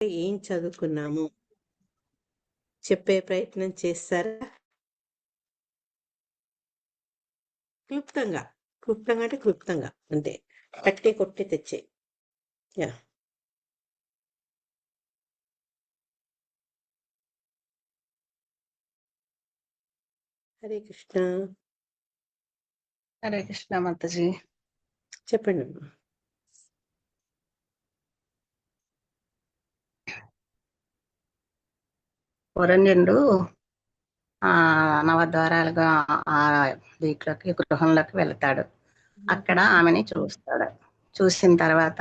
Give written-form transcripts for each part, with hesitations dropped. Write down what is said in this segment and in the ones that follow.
ఏం చదువుకున్నాము చెప్పే ప్రయత్నం చేస్తారా? క్లుప్తంగా క్లుప్తంగా అంటే క్లుప్తంగా అంతే, కట్టే కొట్టే తెచ్చే. యా హరే కృష్ణ. హరే కృష్ణ మాతాజీ. చెప్పండి అమ్మా. పురంజనుడు నవద్వారాలుగా ఆ దీంట్లోకి గృహంలోకి వెళ్తాడు. అక్కడ ఆమెని చూస్తాడు. చూసిన తర్వాత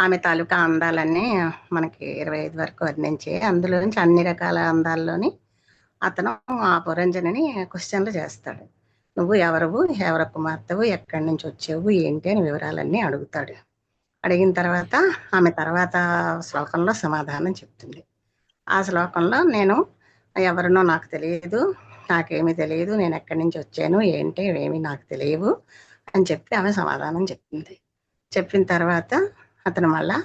ఆమె తాలూకా అందాలన్నీ మనకి 25 వరకు వర్ణించి, అందులోంచి అన్ని రకాల అందాల్లోని అతను ఆ పురంజనిని క్వశ్చన్లు చేస్తాడు. నువ్వు ఎవరు కుమార్తెవు, ఎక్కడి నుంచి వచ్చావు, ఏంటి అని వివరాలన్నీ అడుగుతాడు. అడిగిన తర్వాత ఆమె తర్వాత శ్లోకంలో సమాధానం చెప్తుంది. ఆ శ్లోకంలో నేను ఎవరినో నాకు తెలియదు, నాకేమీ తెలియదు, నేను ఎక్కడి నుంచి వచ్చాను, ఏంటి ఏమీ నాకు తెలియవు అని చెప్పి ఆమె సమాధానం చెప్తుంది. చెప్పిన తర్వాత అతను మళ్ళా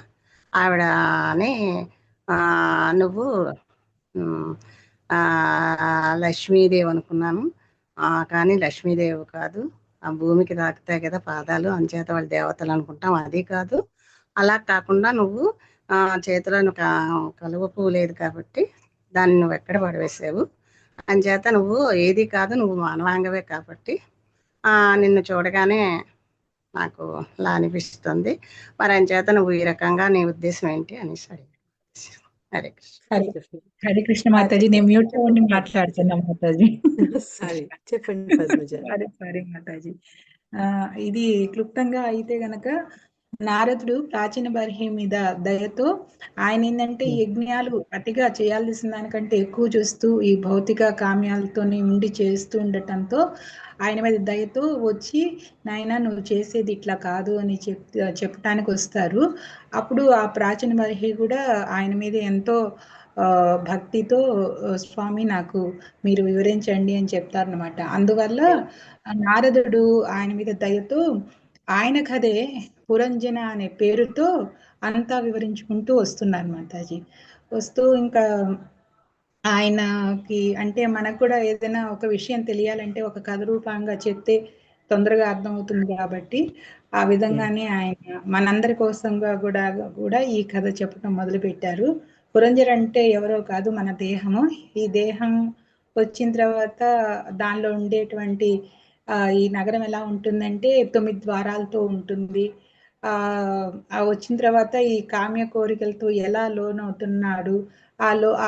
ఆవిడని నువ్వు లక్ష్మీదేవి అనుకున్నాను, కానీ లక్ష్మీదేవి కాదు, ఆ భూమికి తాకుతాయి కదా పాదాలు, అంచేత వాళ్ళు దేవతలు అనుకుంటాం, అది కాదు. అలా కాకుండా నువ్వు చేతిలో కలువ పువ్వు లేదు కాబట్టి దాన్ని నువ్వు ఎక్కడ పడవేసావు, అంచేత నువ్వు ఏది కాదు, నువ్వు మానవాంగవే కాబట్టి నిన్ను చూడగానే నాకు ఇలా అనిపిస్తుంది, మరి అంచేత నువ్వు ఈ రకంగా నీ ఉద్దేశం ఏంటి అనేసి అడిగాడు. హరే కృష్ణ. హరే కృష్ణ. హరే కృష్ణ మాతాజీ, నేను మ్యూట్ లో ఉండి మాట్లాడుతున్నా మాతాజీ. సారీ, చెప్పండి పద్మజ. సారీ మాతాజీ. ఇది క్లుప్తంగా అయితే గనక నారదుడు ప్రాచీన బర్హి మీద దయతో ఆయన ఏంటంటే యజ్ఞాలు అతిగా చేయాల్సిన దానికంటే ఎక్కువ చూస్తూ ఈ భౌతిక కామ్యాలతోని ఉండి చేస్తూ ఉండటంతో ఆయన మీద దయతో వచ్చి, నాయన నువ్వు చేసేది ఇట్లా కాదు అని చెప్పడానికి వస్తారు. అప్పుడు ఆ ప్రాచీన బర్హి కూడా ఆయన మీద ఎంతో భక్తితో స్వామి నాకు మీరు వివరించండి అని చెప్తారనమాట. అందువల్ల నారదుడు ఆయన మీద దయతో ఆయన కథే పురంజన అనే పేరుతో అంతా వివరించుకుంటూ వస్తున్నారు మాతాజీ. వస్తూ ఇంకా ఆయనకి అంటే మనకు కూడా ఏదైనా ఒక విషయం తెలియాలంటే ఒక కథ రూపంగా చెప్తే తొందరగా అర్థమవుతుంది కాబట్టి ఆ విధంగానే ఆయన మనందరి కోసంగా కూడా ఈ కథ చెప్పడం మొదలు పెట్టారు. పురంజర్ అంటే ఎవరో కాదు, మన దేహము. ఈ దేహం వచ్చిన తర్వాత దానిలో ఉండేటువంటి ఈ నగరం ఎలా ఉంటుందంటే 9 ద్వారాలతో ఉంటుంది. వచ్చిన తర్వాత ఈ కామ్య కోరికలతో ఎలా లోనవుతున్నాడు,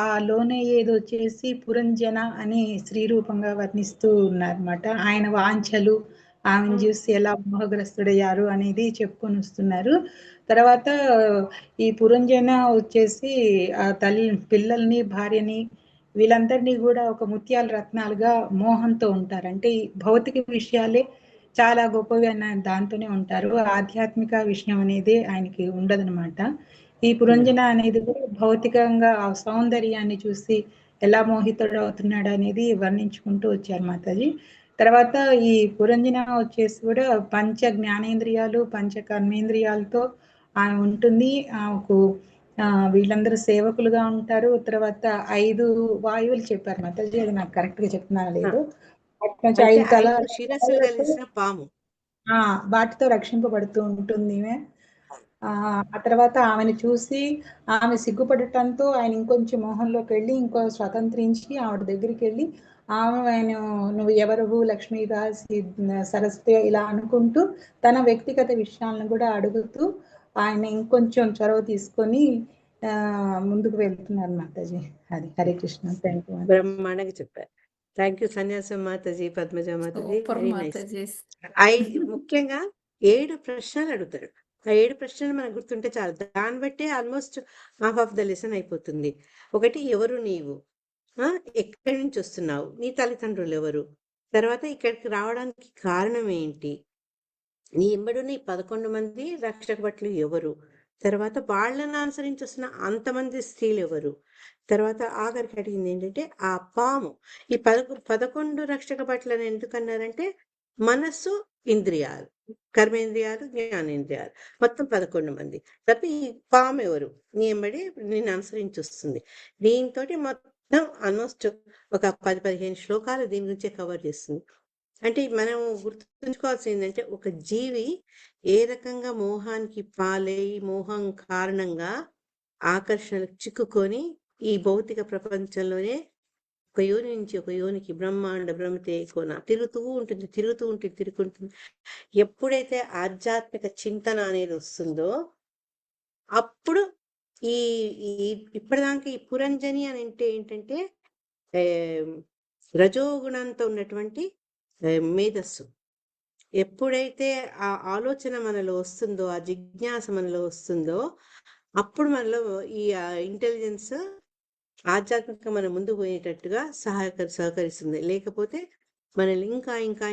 ఆ లోనయ్యేది వచ్చేసి పురంజన అని స్త్రీ రూపంగా వర్ణిస్తూ ఉన్నారన్నమాట. ఆయన వాంఛలు, ఆమెను చూసి ఎలా మోహగ్రస్తుడయ్యారు అనేది చెప్పుకొని వస్తున్నారు. తర్వాత ఈ పురంజన వచ్చేసి ఆ పిల్లల్ని, భార్యని, వీళ్ళందరినీ కూడా ఒక ముత్యాల రత్నాలుగా మోహంతో ఉంటారు. అంటే ఈ భౌతిక విషయాలే చాలా గొప్పవి అన్న దాంతోనే ఉంటారు. ఆధ్యాత్మిక విషయం అనేది ఆయనకి ఉండదనమాట. ఈ పురంజన అనేది కూడా భౌతికంగా ఆ సౌందర్యాన్ని చూసి ఎలా మోహితుడు అవుతున్నాడు అనేది వర్ణించుకుంటూ వచ్చారు మాతాజీ. తర్వాత ఈ పురంజన వచ్చేసి కూడా పంచ జ్ఞానేంద్రియాలు, పంచ కర్మేంద్రియాలతో ఆమె ఉంటుంది. ఆమెకు వీళ్ళందరూ సేవకులుగా ఉంటారు. తర్వాత 5 వాయువులు చెప్పారు మాతాజీ, అది నాకు కరెక్ట్ గా చెప్తున్నా లేదు. అంటే 5 శిరస్సులు కలిసిన పాము, వాటితో రక్షింపబడుతూ ఉంటుంది. ఆ తర్వాత ఆమెను చూసి ఆమె సిగ్గుపడటంతో ఆయన ఇంకొంచెం మోహంలోకి వెళ్ళి ఇంకో స్వతంత్రించి ఆవిడ దగ్గరికి వెళ్ళి ఆయన నువ్వు ఎవరు, లక్ష్మీదాస్, సరస్వతి ఇలా అనుకుంటూ తన వ్యక్తిగత విషయాలను కూడా అడుగుతూ ఆయన ఇంకొంచెం చొరవ తీసుకొని ముందుకు వెళ్తున్నారు మాతాజీ. అది హరే కృష్ణ. Thank you. బ్రహ్మాండంగా చెప్పారు. థ్యాంక్ యూ సన్యాసం మాతాజీ, పద్మజ మాతాజీ. Very nice. ముఖ్యంగా 7 ప్రశ్నలు అడుగుతాడు. ఆ 7 ప్రశ్నలు మనకు గుర్తుంటే చాలు, దాన్ని బట్టే almost half of the lesson అయిపోతుంది. ఒకటి, ఎవరు నీవు, ఎక్కడి నుంచి వస్తున్నావు, నీ తల్లిదండ్రులు ఎవరు, తర్వాత ఇక్కడికి రావడానికి కారణం ఏంటి, నీ ఎంబడున్న ఈ 11 మంది రక్షక భటులు ఎవరు, తర్వాత వాళ్ళని అనుసరించి వస్తున్న అంతమంది స్త్రీలు ఎవరు, తర్వాత ఆఖరికి అడిగింది ఏంటంటే ఆ పాము. ఈ 11 రక్షక భటులను ఎందుకన్నారంటే మనస్సు ఇంద్రియాలు, కర్మేంద్రియాలు, జ్ఞానేంద్రియాలు, మొత్తం 11 మంది. తర్వాత ఈ పాము ఎవరు, నీ వెంబడి నిన్ను అనుసరించి వస్తుంది. దీంతో మొత్తం ఆల్మోస్ట్ ఒక 10-15 శ్లోకాలు దీని గురించే కవర్ చేస్తుంది. అంటే మనం గుర్తుంచుకోవాల్సింది ఏంటంటే, ఒక జీవి ఏ రకంగా మోహానికి పాలై, మోహం కారణంగా ఆకర్షణలకు చిక్కుకొని ఈ భౌతిక ప్రపంచంలోనే ఒక యోని నుంచి ఒక యోనికి, బ్రహ్మాండ భ్రమితే కోన తిరుగుతూ తిరుగుతుంది. ఎప్పుడైతే ఆధ్యాత్మిక చింతన అనేది వస్తుందో అప్పుడు ఈ ఇప్పటిదాకా ఈ పురంజని అని అంటే ఏంటంటే రజోగుణంతో ఉన్నటువంటి మేధస్సు. ఎప్పుడైతే ఆ ఆలోచన మనలో వస్తుందో, ఆ జిజ్ఞాస మనలో వస్తుందో, అప్పుడు మనలో ఈ ఇంటెలిజెన్స్ ఆధ్యాత్మికంగా మనం ముందు పోయేటట్టుగా సహకరిస్తుంది. లేకపోతే మనల్ని ఇంకా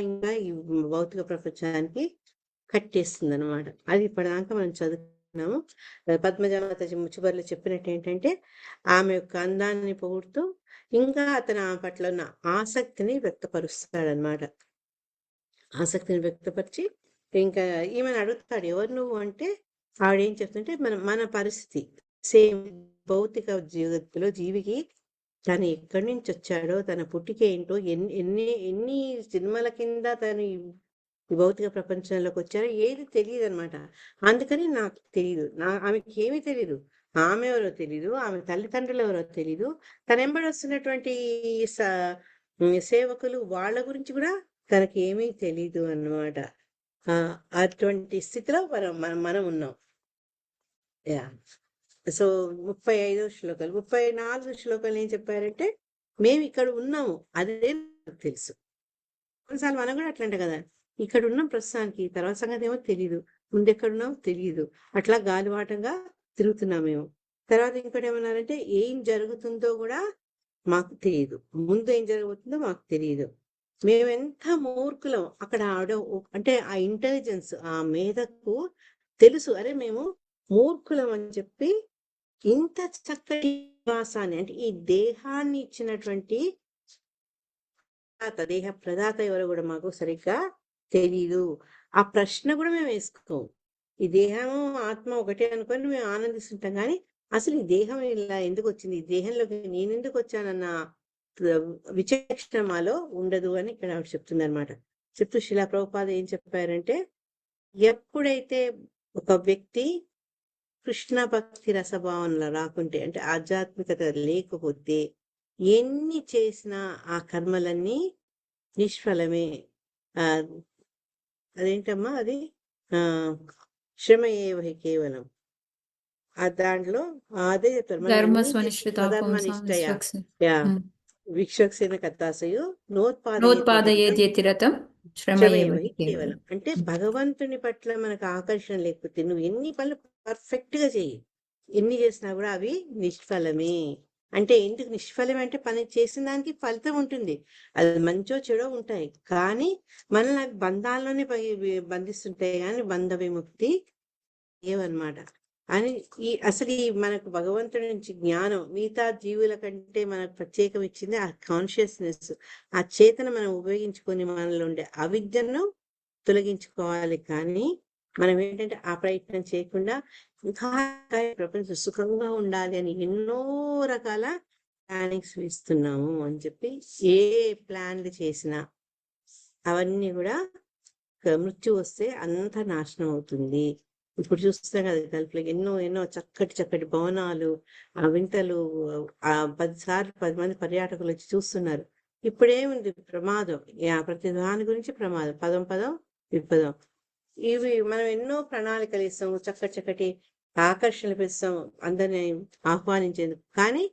ఈ భౌతిక ప్రపంచానికి కట్టేస్తుంది అనమాట. అది ఇప్పటిదాకా మనం చదువుకున్నాము. పద్మజామాత చివరిలో చెప్పినట్టు ఏంటంటే, ఆమె యొక్క అందాన్ని పొగుడుతూ ఇంకా అతను ఆమె పట్ల ఉన్న ఆసక్తిని వ్యక్తపరుస్తాడనమాట. ఆసక్తిని వ్యక్తపరిచి ఇంకా ఈమెను అడుగుతాడు, ఎవరు నువ్వు అంటే ఆవిడేం చెప్తుంటే, మన పరిస్థితి సేమ్ భౌతిక జీవితంలో జీవికి తను ఎక్కడి నుంచి వచ్చాడో, తన పుట్టిక ఏంటో, ఎన్ని జన్మల కింద తను ఈ భౌతిక ప్రపంచంలోకి వచ్చారో ఏది తెలియదు అనమాట. అందుకని నాకు తెలియదు, ఆమెకి ఏమీ తెలియదు, ఆమె ఎవరో తెలీదు, ఆమె తల్లిదండ్రులు ఎవరో తెలీదు, తన వెంబడి వస్తున్నటువంటి సేవకులు వాళ్ళ గురించి కూడా తనకి ఏమీ తెలీదు అన్నమాట. అటువంటి స్థితిలో మనం ఉన్నాం. సో 35వ శ్లోకాలు, 34 శ్లోకాలు ఏం చెప్పారంటే, మేము ఇక్కడ ఉన్నాము అదే నాకు తెలుసు. కొన్నిసార్లు మనం కూడా అట్లంటే కదా, ఇక్కడ ఉన్నాం ప్రస్తుతానికి, తర్వాత సంగతి ఏమో తెలియదు, ముందెక్కడున్నామో తెలియదు, అట్లా గాలివాటంగా తిరుగుతున్నాం మేము. తర్వాత ఇంకోటి ఏమన్నారంటే, ఏం జరుగుతుందో కూడా మాకు తెలియదు, ముందు ఏం జరుగుతుందో మాకు తెలియదు. మేమెంత మూర్ఖులం. అక్కడ ఆవిడ అంటే ఆ ఇంటెలిజెన్స్, ఆ మేధకు తెలుసు, అరే మేము మూర్ఖులం అని చెప్పి ఇంత చక్కటి నివాసాన్ని, అంటే ఈ దేహాన్ని ఇచ్చినటువంటి దేహ ప్రదాత ఎవరో కూడా మాకు సరిగ్గా తెలీదు. ఆ ప్రశ్న కూడా మేము వేసుకోము. ఈ దేహము ఆత్మ ఒకటే అనుకొని మేము ఆనందిస్తుంటాం, కానీ అసలు ఈ దేహం ఇలా ఎందుకు వచ్చింది, ఈ దేహంలోకి నేను ఎందుకు వచ్చానన్న విచక్షణ మాలో ఉండదు అని ఇక్కడ ఆవిడ చెప్తుంది అనమాట. చెప్తూ శిలా ప్రభుపాద ఏం చెప్పారంటే, ఎప్పుడైతే ఒక వ్యక్తి కృష్ణ భక్తి రసభావనలో రాకుంటే, అంటే ఆధ్యాత్మికత లేకపోతే, ఎన్ని చేసినా ఆ కర్మలన్నీ నిష్ఫలమే. అదేంటమ్మా అది శ్రమ ఏవహి కేవలం. దాంట్లో అదే చెప్తారు, విక్షక్సేన కత్తాసయు నోత్పాదయేతి రతం కేవలం. అంటే భగవంతుని పట్ల మనకు ఆకర్షణ లేకపోతే నువ్వు ఎన్ని పనులు పర్ఫెక్ట్ గా చెయ్యి, ఎన్ని చేసినా కూడా అవి నిష్ఫలమే. అంటే ఎందుకు నిష్ఫలం అంటే, పని చేసిన దానికి ఫలితం ఉంటుంది, అది మంచో చెడో ఉంటాయి, కానీ మనల్ని బంధాల్లోనే బంధిస్తుంటాయి, కానీ బంధ విముక్తి ఏవన్నమాట. అని అసలు మనకు భగవంతుడి నుంచి జ్ఞానం మిగతా జీవుల కంటే మనకు ప్రత్యేకం ఇచ్చింది ఆ కాన్షియస్నెస్, ఆ చేతన మనం ఉపయోగించుకొని మనలో ఉండే అవిద్యను తొలగించుకోవాలి. కానీ మనం ఏంటంటే ఆ ప్రయత్నం చేయకుండా ఇంకా ప్రపంచం సుఖంగా ఉండాలి అని ఎన్నో రకాల ప్లానింగ్స్ ఇస్తున్నాము అని చెప్పి, ఏ ప్లాన్లు చేసినా అవన్నీ కూడా మృత్యు వస్తే అంత నాశనం అవుతుంది. ఇప్పుడు చూస్తున్నాం కదా గల్ఫ్లో ఎన్నో చక్కటి భవనాలు, ఆ వింతలు, 10 మంది పర్యాటకులు వచ్చి చూస్తున్నారు. ఇప్పుడేముంది ప్రమాదం, ప్రతి దాని గురించి ప్రమాదం, పదం విపదం. ఇవి మనం ఎన్నో ప్రణాళికలు ఇస్తాము, చక్కటి ఆకర్షణలు పెంచుతాం అందరిని ఆహ్వానించేందుకు, కానీ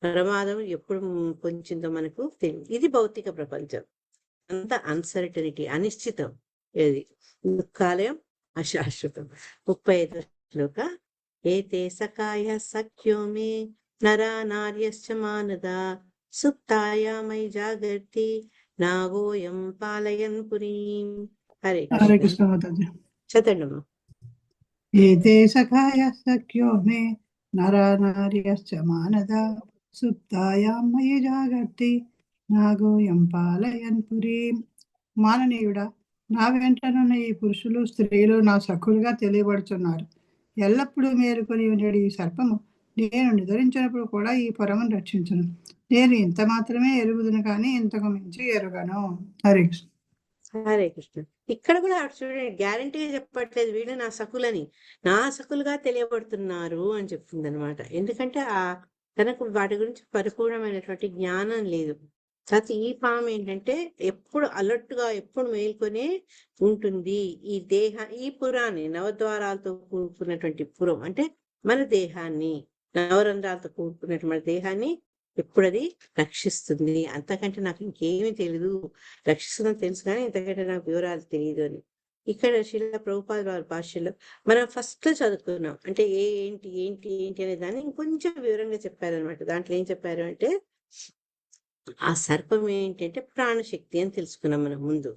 ప్రమాదం ఎప్పుడు పొంచిందో మనకు తెలియదు. ఇది భౌతిక ప్రపంచం, అంత అన్సర్టనిటీ, అనిశ్చితం. ఏది దుఃఖాలయం అశాశ్వతం. 35వ శ్లోక, ఏతే సకాయ సఖ్యో మే నరా నార్యశ్చ మానదా సుప్తాయామై జాగర్తి నాగోయం పాలయన్ పురీం. హరే కృష్ణ. చదవండి. ఏతే సఖాయ సఖ్యో మే నరా నార్యశ్చ మానదా సుప్తాయాం మయి జాగర్తి నాగోయం పాలయన్ పురీం. మాననీయుడా, నా వెంటనున్న ఈ పురుషులు స్త్రీలు నా సఖులుగా తెలియబడుతున్నారు. ఎల్లప్పుడూ మేలుకొని ఉండేది ఈ సర్పము నేను నిద్రించినప్పుడు కూడా ఈ పొరమును రక్షించను. నేను ఇంత మాత్రమే ఎరుగుదును కానీ ఇంతకు మించి ఎరుగను. హరే కృష్ణ. హరే కృష్ణ. ఇక్కడ కూడా చూడండి, గ్యారంటీగా చెప్పట్లేదు వీళ్ళు నా సఖులని, నా సఖులుగా తెలియబడుతున్నారు అని చెప్తుంది అనమాట. ఎందుకంటే తనకు వాటి గురించి పరిపూర్ణమైనటువంటి జ్ఞానం లేదు. తర్వాత ఈ పాము ఏంటంటే ఎప్పుడు అలర్ట్గా, ఎప్పుడు మేల్కొనే ఉంటుంది. ఈ పురాన్ని, నవద్వారాలతో కూడుకున్నటువంటి పురం అంటే మన దేహాన్ని, నవరంధ్రాలతో కూడుకున్నటువంటి దేహాన్ని ఎప్పుడు అది రక్షిస్తుంది. అంతకంటే నాకు ఇంకేమీ తెలీదు, రక్షిస్తుందని తెలుసు కానీ ఇంతకంటే నాకు వివరాలు తెలియదు అని ఇక్కడ శ్రీల ప్రభుపాద వారి భాషలో మనం ఫస్ట్ లో చదువుకున్నాం. అంటే ఏంటి ఏంటి ఏంటి అనే దాన్ని ఇంకొంచెం వివరంగా చెప్పారనమాట. దాంట్లో ఏం చెప్పారు అంటే ఆ సర్పం ఏంటంటే ప్రాణశక్తి అని తెలుసుకున్నాం మనం ముందు.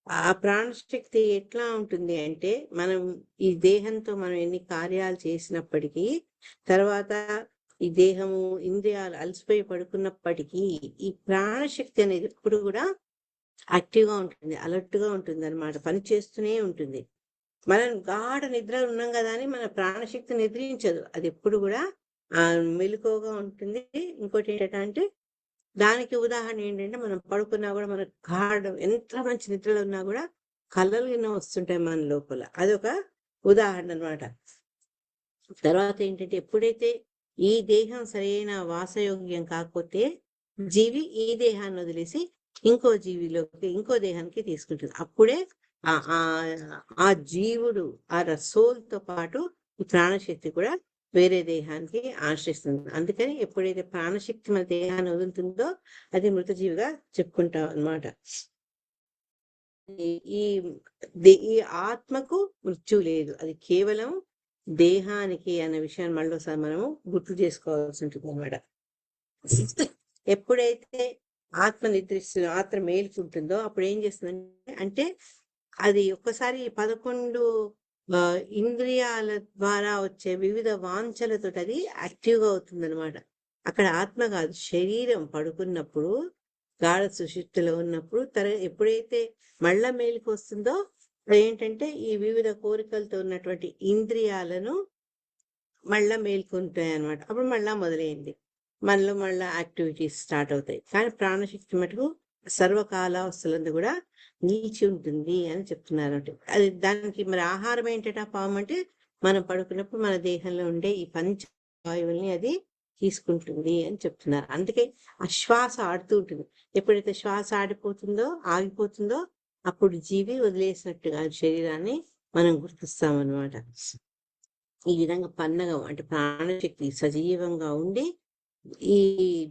ఆ ప్రాణశక్తి ఎట్లా ఉంటుంది అంటే మనం ఈ దేహంతో మనం ఎన్ని కార్యాలు చేసినప్పటికీ, తర్వాత ఈ దేహము ఇంద్రియాలు అలసిపోయి పడుకున్నప్పటికీ ఈ ప్రాణశక్తి అనేది ఎప్పుడు కూడా యాక్టివ్ గా ఉంటుంది, అలర్ట్ గా ఉంటుంది అనమాట, పని చేస్తూనే ఉంటుంది. మనం గాఢ నిద్ర ఉన్నాం కదా అని మన ప్రాణశక్తి నిద్రించదు, అది ఎప్పుడు కూడా మెలకువగా ఉంటుంది. ఇంకోటి ఏంటంటే దానికి ఉదాహరణ ఏంటంటే మనం పడుకున్నా కూడా మన గాఢ ఎంత మంచి నిద్రలో ఉన్నా కూడా కళ్ళలు ఎన్నో వస్తుంటాయి మన లోపల, అదొక ఉదాహరణ అనమాట. తర్వాత ఏంటంటే ఎప్పుడైతే ఈ దేహం సరైన వాసయోగ్యం కాకపోతే జీవి ఈ దేహాన్ని వదిలేసి ఇంకో దేహానికి తీసుకుంటుంది. అప్పుడే ఆ జీవుడు ఆ సోల్ తో పాటు ఈ ప్రాణశక్తి కూడా వేరే దేహానికి ఆశ్రయిస్తుంది. అందుకని ఎప్పుడైతే ప్రాణశక్తి మన దేహాన్ని వదులుతుందో అది మృతజీవిగా చెప్పుకుంటాం అన్నమాట. ఈ ఆత్మకు మృత్యు లేదు, అది కేవలం దేహానికి అన్న విషయాన్ని మళ్ళీ ఒకసారి మనము గుర్తు చేసుకోవాల్సి ఉంటుంది అన్నమాట. ఎప్పుడైతే ఆత్మ నిద్రిస్తుందో, ఆత్మ మేలుకుంటుందో అప్పుడు ఏం చేస్తుందంటే అంటే అది ఒక్కసారి 11 ఇంద్రియాల ద్వారా వచ్చే వివిధ వాంఛలతో అది యాక్టివ్గా అవుతుంది అనమాట. అక్కడ ఆత్మ కాదు, శరీరం పడుకున్నప్పుడు గాఢ సుషుప్తిలో ఉన్నప్పుడు ఎప్పుడైతే మళ్ళా మేలుకు వస్తుందో ఏంటంటే ఈ వివిధ కోరికలతో ఉన్నటువంటి ఇంద్రియాలను మళ్ళా మేల్కొంటాయి అనమాట. అప్పుడు మళ్ళా మొదలైంది, మనలో మళ్ళా యాక్టివిటీస్ స్టార్ట్ అవుతాయి. కానీ ప్రాణశక్తి మటుకు సర్వకాలావస్థలందు కూడా నిలిచి ఉంటుంది అని చెప్తున్నారు. అంటే అది దానికి మరి ఆహారం ఏంటంటే పాము అంటే మనం పడుకున్నప్పుడు మన దేహంలో ఉండే ఈ పంచవాయువుల్ని అది తీసుకుంటుంది అని చెప్తున్నారు. అందుకే ఆ శ్వాస ఆడుతూ ఉంటుంది. ఎప్పుడైతే శ్వాస ఆగిపోతుందో అప్పుడు జీవి వదిలేసినట్టుగా శరీరాన్ని మనం గుర్తిస్తామన్నమాట. ఈ విధంగా పన్నగం అంటే ప్రాణశక్తి సజీవంగా ఉండి ఈ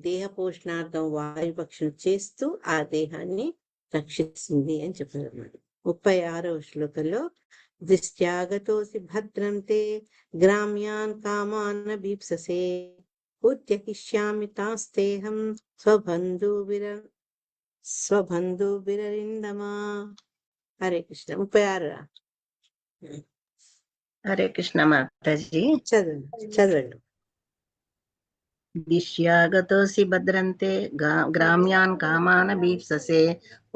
దేహ పోషణార్థం వాయుపక్షం చేస్తూ ఆ దేహాన్ని రక్షిస్తుంది అని చెప్పారు అన్నమాట. 36వ శ్లోకంలో దృష్ట్యాగతోసి భద్రం తే గ్రామ్యాన్ కామాన్ బీప్ససే ఉద్యకిష్యామి తాస్తేహం స్వబంధు విరరిందమా. హరే కృష్ణ. 36. హరే కృష్ణ మాతాజీ. చదవండి. దిశ్యాగతోసి భద్రంతే గ్రామ్యాన్ కామాన బీప్ససే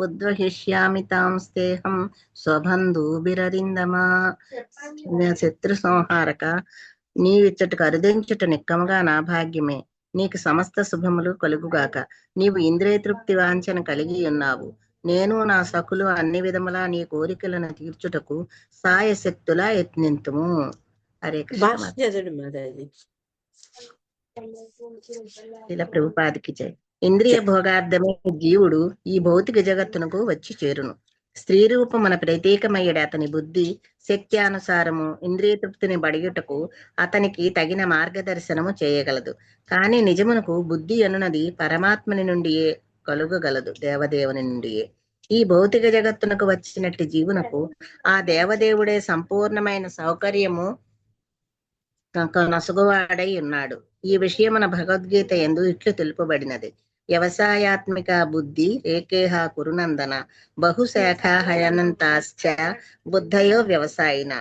ఉద్వహిష్యామి తాం స్తేహం స్వబంధుభిరరిందమా. శత్రు సంహారక, నీవిచ్చటకు అరుదించుట నిక్కముగా నా భాగ్యమే. నీకు సమస్త శుభములు కలుగుగాక. నీవు ఇంద్రియ తృప్తి వాంఛన కలిగి ఉన్నావు. నేను నా సఖులు అన్ని విధములా నీ కోరికలను తీర్చుటకు సాయశక్తులా యత్నింతుము. హరే కృష్ణ. ఇలా ప్రభుపాదికి జై. ఇంద్రియ భోగార్థమే జీవుడు ఈ భౌతిక జగత్తునకు వచ్చి చేరును. స్త్రీ రూపమున ప్రత్యేకమయ్యడు అతని బుద్ధి శక్తి అనుసారము ఇంద్రియ తృప్తిని బడియుటకు అతనికి తగిన మార్గదర్శనము చేయగలదు. కానీ నిజమునకు బుద్ధి అనున్నది పరమాత్మని నుండియే కలుగగలదు, దేవదేవుని నుండియే. ఈ భౌతిక జగత్తునకు వచ్చినట్టు జీవునకు ఆ దేవదేవుడే సంపూర్ణమైన సౌకర్యము నసుగువాడై ఉన్నాడు. ఈ విషయమున భగవద్గీత యందు ఇట్లు తెలుపబడినది. వ్యవసాయాత్మిక బుద్ధి ఏకేహ కురునందన బహుశాఖా హయనంతాశ్చ బుద్ధయో వ్యవసాయిన.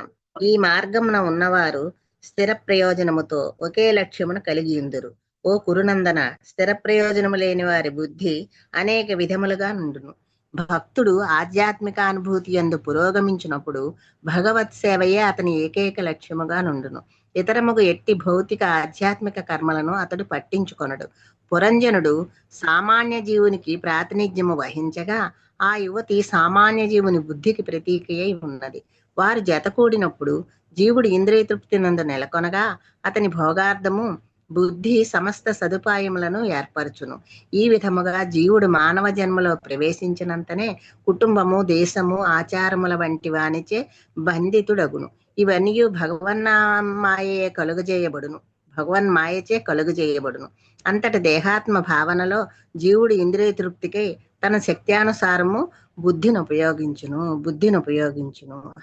ఈ మార్గమున ఉన్నవారు స్థిర ప్రయోజనముతో ఒకే లక్ష్యమును కలిగి ఉందురు. ఓ కురునందన, స్థిర ప్రయోజనము లేని వారి బుద్ధి అనేక విధములుగా నుండును. భక్తుడు ఆధ్యాత్మిక అనుభూతి యందు పురోగమించినప్పుడు భగవత్ సేవయే అతని ఏకైక లక్ష్యముగా నుండును. ఇతరముగు ఎట్టి భౌతిక ఆధ్యాత్మిక కర్మలను అతడు పట్టించుకొనడు. పురంజనుడు సామాన్య జీవునికి ప్రాతినిధ్యము వహించగా ఆ యువతి సామాన్య జీవుని బుద్ధికి ప్రతీకయై ఉన్నది. వారు జతకూడినప్పుడు జీవుడు ఇంద్రియ తృప్తి నందు నెలకొనగా అతని భోగార్థము బుద్ధి సమస్త సదుపాయములను ఏర్పరచును. ఈ విధముగా జీవుడు మానవ జన్మలో ప్రవేశించినంతనే కుటుంబము, దేశము, ఆచారముల వంటి వానిచే బంధితుడగును. ఇవన్నీ భగవన్మాయే కలుగజేయబడును భగవన్మాయచే కలుగజేయబడును. అంతటి దేహాత్మ భావనలో జీవుడు ఇంద్రియ తృప్తికై తన శక్త్యానుసారము బుద్ధిని ఉపయోగించును.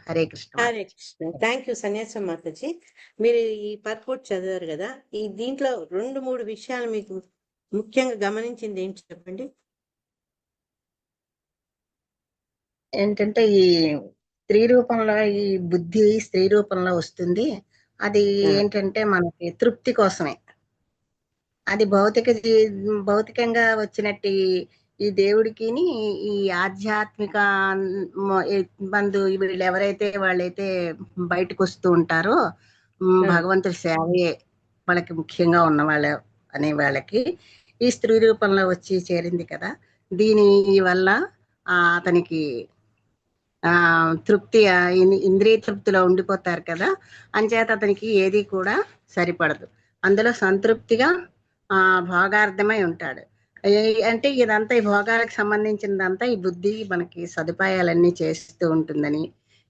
హరే కృష్ణ. హరే కృష్ణ. థ్యాంక్ యూ సన్యాసం మాతాజీ. మీరు ఈ పర్పోర్ట్ చదివారు కదా, ఈ దీంట్లో 2-3 విషయాలు మీకు ముఖ్యంగా గమనించింది ఏంటి చెప్పండి. ఏంటంటే ఈ స్త్రీ రూపంలో ఈ బుద్ధి స్త్రీ రూపంలో వస్తుంది. అది ఏంటంటే మనకి తృప్తి కోసమే. అది భౌతికంగా వచ్చినట్టు ఈ దేవుడికి ఈ ఆధ్యాత్మిక వీళ్ళు ఎవరైతే వాళ్ళైతే బయటకు వస్తూ ఉంటారో భగవంతుడి సేవయే వాళ్ళకి ముఖ్యంగా ఉన్న వాళ్ళకి ఈ స్త్రీ రూపంలో వచ్చి చేరింది కదా. దీని వల్ల అతనికి తృప్తి ఇంద్రియ తృప్తిలో ఉండిపోతారు కదా. అంచేత అతనికి ఏది కూడా సరిపడదు. అందులో సంతృప్తిగా భోగార్థమై ఉంటాడు. అంటే ఇదంతా ఈ భోగాలకు సంబంధించినదంతా ఈ బుద్ధి మనకి సదుపాయాలన్నీ చేస్తూ ఉంటుందని,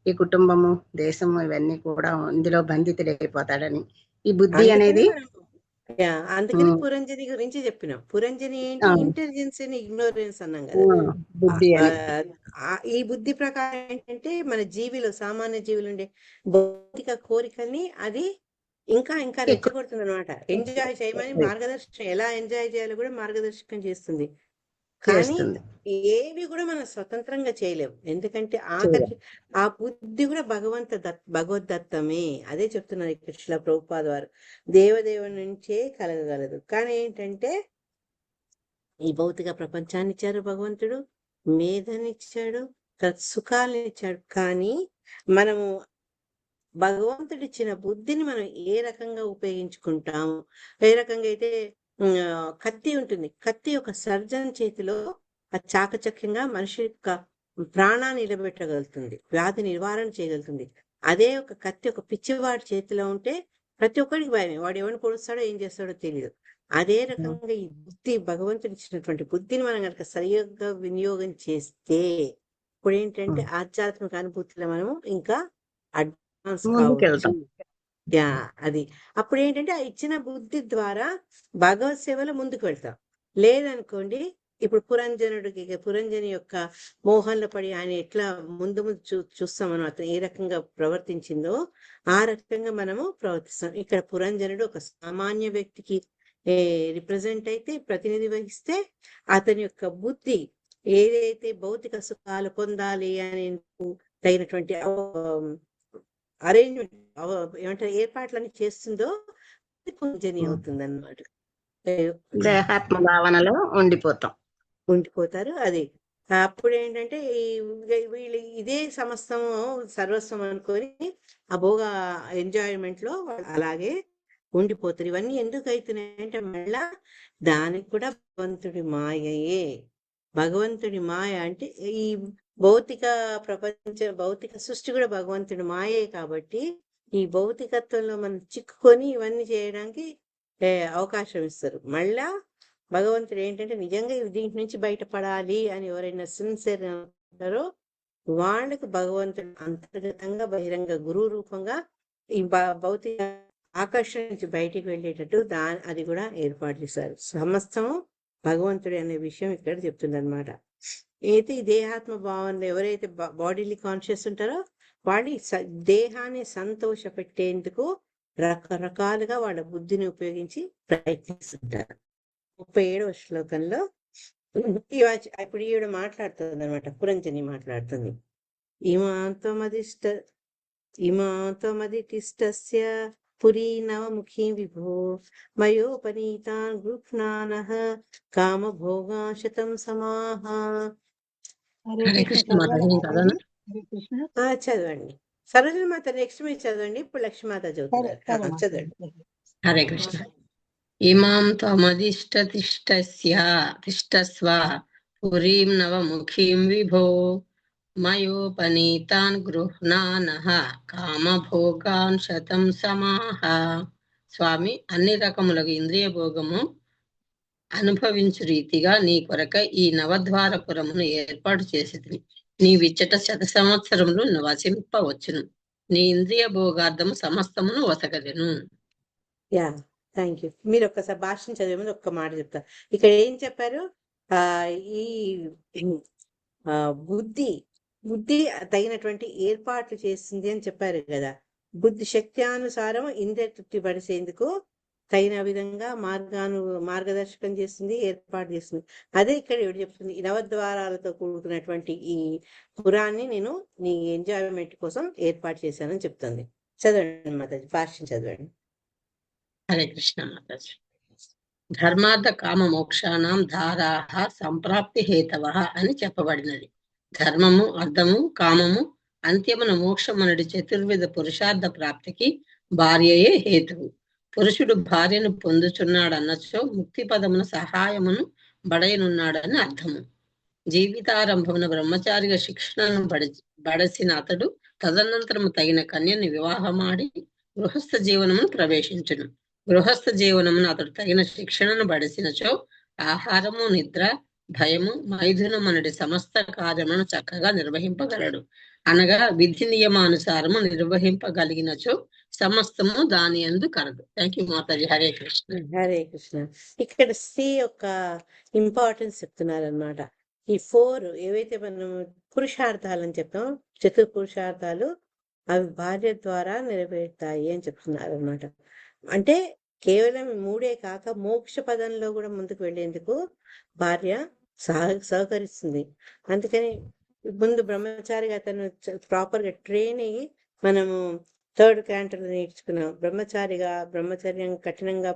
ఈ కుటుంబము, దేశము ఇవన్నీ కూడా ఇందులో బంధితుడైపోతాడని ఈ బుద్ధి అనేది. అందుకని పురంజని గురించి చెప్పినాం. పురంజని ఏంటి? ఇంటెలిజెన్స్ అని ఇగ్నోరెన్స్ అన్నాం కదా. బుద్ధి ఈ బుద్ధి ప్రకారం ఏంటంటే మన జీవిలో, సామాన్య జీవులు ఉండే భౌతిక కోరికల్ని అది ఇంకా రెచ్చగొడుతుంది అనమాట. ఎంజాయ్ చేయమని మార్గదర్శనం, ఎలా ఎంజాయ్ చేయాలో కూడా మార్గదర్శకం చేస్తుంది. కానీ ఏవి కూడా మనం స్వతంత్రంగా చేయలేము. ఎందుకంటే ఆ బుద్ధి కూడా భగవద్దత్తమే. అదే చెప్తున్నారు ఇక్కడ శ్రీల ప్రభుపాద వారు. దేవదేవుని నుంచే కలగగలదు. కానీ ఏంటంటే ఈ భౌతిక ప్రపంచాన్ని ఇచ్చారు భగవంతుడు, మేధనిచ్చాడు, సుఖాలను ఇచ్చాడు. కానీ మనము భగవంతుడిచ్చిన బుద్ధిని మనం ఏ రకంగా ఉపయోగించుకుంటాము, ఏ రకంగా అయితే కత్తి ఉంటుంది, కత్తి ఒక సర్జన్ చేతిలో అది చాకచక్యంగా మనిషి యొక్క ప్రాణాన్ని నిలబెట్టగలుగుతుంది, వ్యాధి నివారణ చేయగలుగుతుంది. అదే ఒక కత్తి ఒక పిచ్చివాడి చేతిలో ఉంటే ప్రతి ఒక్కరికి భయమే, వాడు ఎవరిని పొడుస్తాడో ఏం చేస్తాడో తెలియదు. అదే రకంగా ఈ బుద్ధి, భగవంతుడు ఇచ్చినటువంటి బుద్ధిని మనం కనుక సరిగ్గా వినియోగం చేస్తే ఇప్పుడు ఏంటంటే ఆధ్యాత్మిక అనుభూతిలో మనము ఇంకా అడ్వాన్స్ కావచ్చు. అది అప్పుడు ఏంటంటే ఆ ఇచ్చిన బుద్ధి ద్వారా భగవత్ సేవలో ముందుకు వెళ్తాం. లేదనుకోండి, ఇప్పుడు పురంజని యొక్క మోహంలో పడి ఆయన ఎట్లా ముందు చూస్తాం మనం, అతను ఏ రకంగా ప్రవర్తించిందో ఆ రకంగా మనము ప్రవర్తిస్తాం. ఇక్కడ పురంజనుడు ఒక సామాన్య వ్యక్తికి రిప్రజెంట్ అయితే, ప్రతినిధి వహిస్తే, అతని యొక్క బుద్ధి ఏదైతే భౌతిక సుఖాలు పొందాలి అని తగినటువంటి అరేంజ్మెంట్ ఏమంటారు ఏర్పాట్లన్నీ చేస్తుందో పురంజని అవుతుంది అన్నమాట. దేహాత్మ భావనలో ఉండిపోతారు. అది అప్పుడు ఏంటంటే వీళ్ళు ఇదే సమస్తము సర్వస్వం అనుకొని ఆ భోగ ఎంజాయ్మెంట్ లో అలాగే ఉండిపోతారు. ఇవన్నీ ఎందుకు అవుతున్నాయంటే మళ్ళా దానికి కూడా భగవంతుడి మాయ అంటే ఈ భౌతిక భౌతిక సృష్టి కూడా భగవంతుడి మాయే. కాబట్టి ఈ భౌతికత్వంలో మనం చిక్కుకొని ఇవన్నీ చేయడానికి అవకాశం ఇస్తారు. మళ్ళా భగవంతుడు ఏంటంటే నిజంగా దీంట్ నుంచి బయటపడాలి అని ఎవరైనా సిన్సియర్ ఉంటారో వాళ్ళకు భగవంతుడు అంతర్గతంగా బహిరంగ గురువు రూపంగా ఈ భౌతిక ఆకర్షణ నుంచి బయటికి వెళ్ళేటట్టు అది కూడా ఏర్పాటు చేశారు. సమస్తము భగవంతుడు అనే విషయం ఇక్కడ చెప్తుందన్నమాట. అయితే ఈ దేహాత్మ భావనలో ఎవరైతే బాడీలీ కాన్షియస్ ఉంటారో వాళ్ళు దేహాన్ని సంతోష పెట్టేందుకు రకరకాలుగా వాళ్ళ బుద్ధిని ఉపయోగించి ప్రయత్నిస్తుంటారు. 37వ శ్లోకంలో ఇప్పుడు ఈవిడ మాట్లాడుతుంది అనమాట, పురంజని మాట్లాడుతుంది. ఇమాత్మదిష్టస్య పురీ నవముఖీ విభో మయోపనీతాన్ గృహ్ణానః కామభోగా శతం సమాః. హరే హరే కృష్ణ కృష్ణ మాతాజీ చదవాలా చదవనా? మాతాజీ? హరే కృష్ణ. చదవండి. సరోజన మాత నెక్స్ట్ మీరు చదవండి. ఇప్పుడు లక్ష్మీమాత సరే చదువుతున్నారు. సరే మాతాజీ. చదవండి. హరే కృష్ణ. ఇమాం త్వమధిష్ఠతిష్టస్వ పురీం నవముఖీం విభో మయోపనీతాన్ గృహ్ణానః కామభోగాన్ శతం సమాహ. స్వామి, అన్ని రకములకు ఇంద్రియ భోగము అనుభవించు రీతిగా నీ కొరకై ఈ నవద్వారపురమును ఏర్పాటు చేసితిని. నీ విచ్చట 100 సంవత్సరములు నివసింపవచ్చును. నీ ఇంద్రియ భోగార్థము సమస్తమును వసగదెను. Yeah, thank you. మీరు ఒక్కసారి భాషను చదివే ముందు ఒక్క మాట చెప్తారు. ఇక్కడ ఏం చెప్పారు? ఆ ఈ ఆ, బుద్ధి బుద్ధి తగినటువంటి ఏర్పాట్లు చేస్తుంది అని చెప్పారు కదా. బుద్ధి శక్త్యానుసారం ఇంద్రియ తృప్తి పడిసేందుకు తగిన విధంగా మార్గదర్శకం చేస్తుంది, ఏర్పాటు చేస్తుంది. అదే ఇక్కడ ఎవరు చెప్తుంది, ఈ నవద్వారాలతో కూడుకున్నటువంటి ఈ పురాన్ని నేను నీ ఎంజాయ్మెంట్ కోసం ఏర్పాటు చేశానని చెప్తుంది. చదవండి మాతాజీ, భాష్యం చదవండి. హరే కృష్ణ మాతాజీ. ధర్మార్థ కామ మోక్షానాం ధారాహ సంప్రాప్తి హేతవః అని చెప్పబడినది. ధర్మము, అర్థము, కామము, అంత్యమున మోక్షమనడి చతుర్విధ పురుషార్థ ప్రాప్తికి భార్యయే హేతువు. పురుషుడు భార్యను పొందుచున్నాడన్నచో ముక్తి పదమున సహాయమును బడయనున్నాడని అర్థము. జీవితారంభమున బ్రహ్మచారిగా శిక్షణను బడసిన అతడు తదనంతరము తగిన కన్యను వివాహమాడి గృహస్థ జీవనమును ప్రవేశించును. గృహస్థ జీవనమును అతడు తగిన శిక్షణను బడిసినచో ఆహారము, నిద్ర, భయము, మైథునమనడి సమస్త కార్యములను చక్కగా నిర్వహింపగలడు. అనగా విధి నియమానుసారము నిర్వహింపగలిగినచో సమస్తము దాని యందు కలదు. Thank you Mataji. హరే కృష్ణ. హరే కృష్ణ. ఇక్కడ స్త్రీ యొక్క ఇంపార్టెన్స్ చెప్తున్నారనమాట. ఈ 4 ఏవైతే మనం పురుషార్థాలు అని చెప్తాం, చతుర్పురుషార్థాలు, అవి భార్య ద్వారా నెరవేరుతాయి అని చెప్తున్నారు అనమాట. అంటే కేవలం 3 కాక మోక్ష పదంలో కూడా ముందుకు వెళ్లేందుకు భార్య సహకరిస్తుంది. అందుకని ముందు బ్రహ్మచారిగా అతను ప్రాపర్ గా ట్రైన్ అయ్యి, మనము 3rd క్యాంటర్లో నేర్చుకున్నాం, బ్రహ్మచర్యం కఠినంగా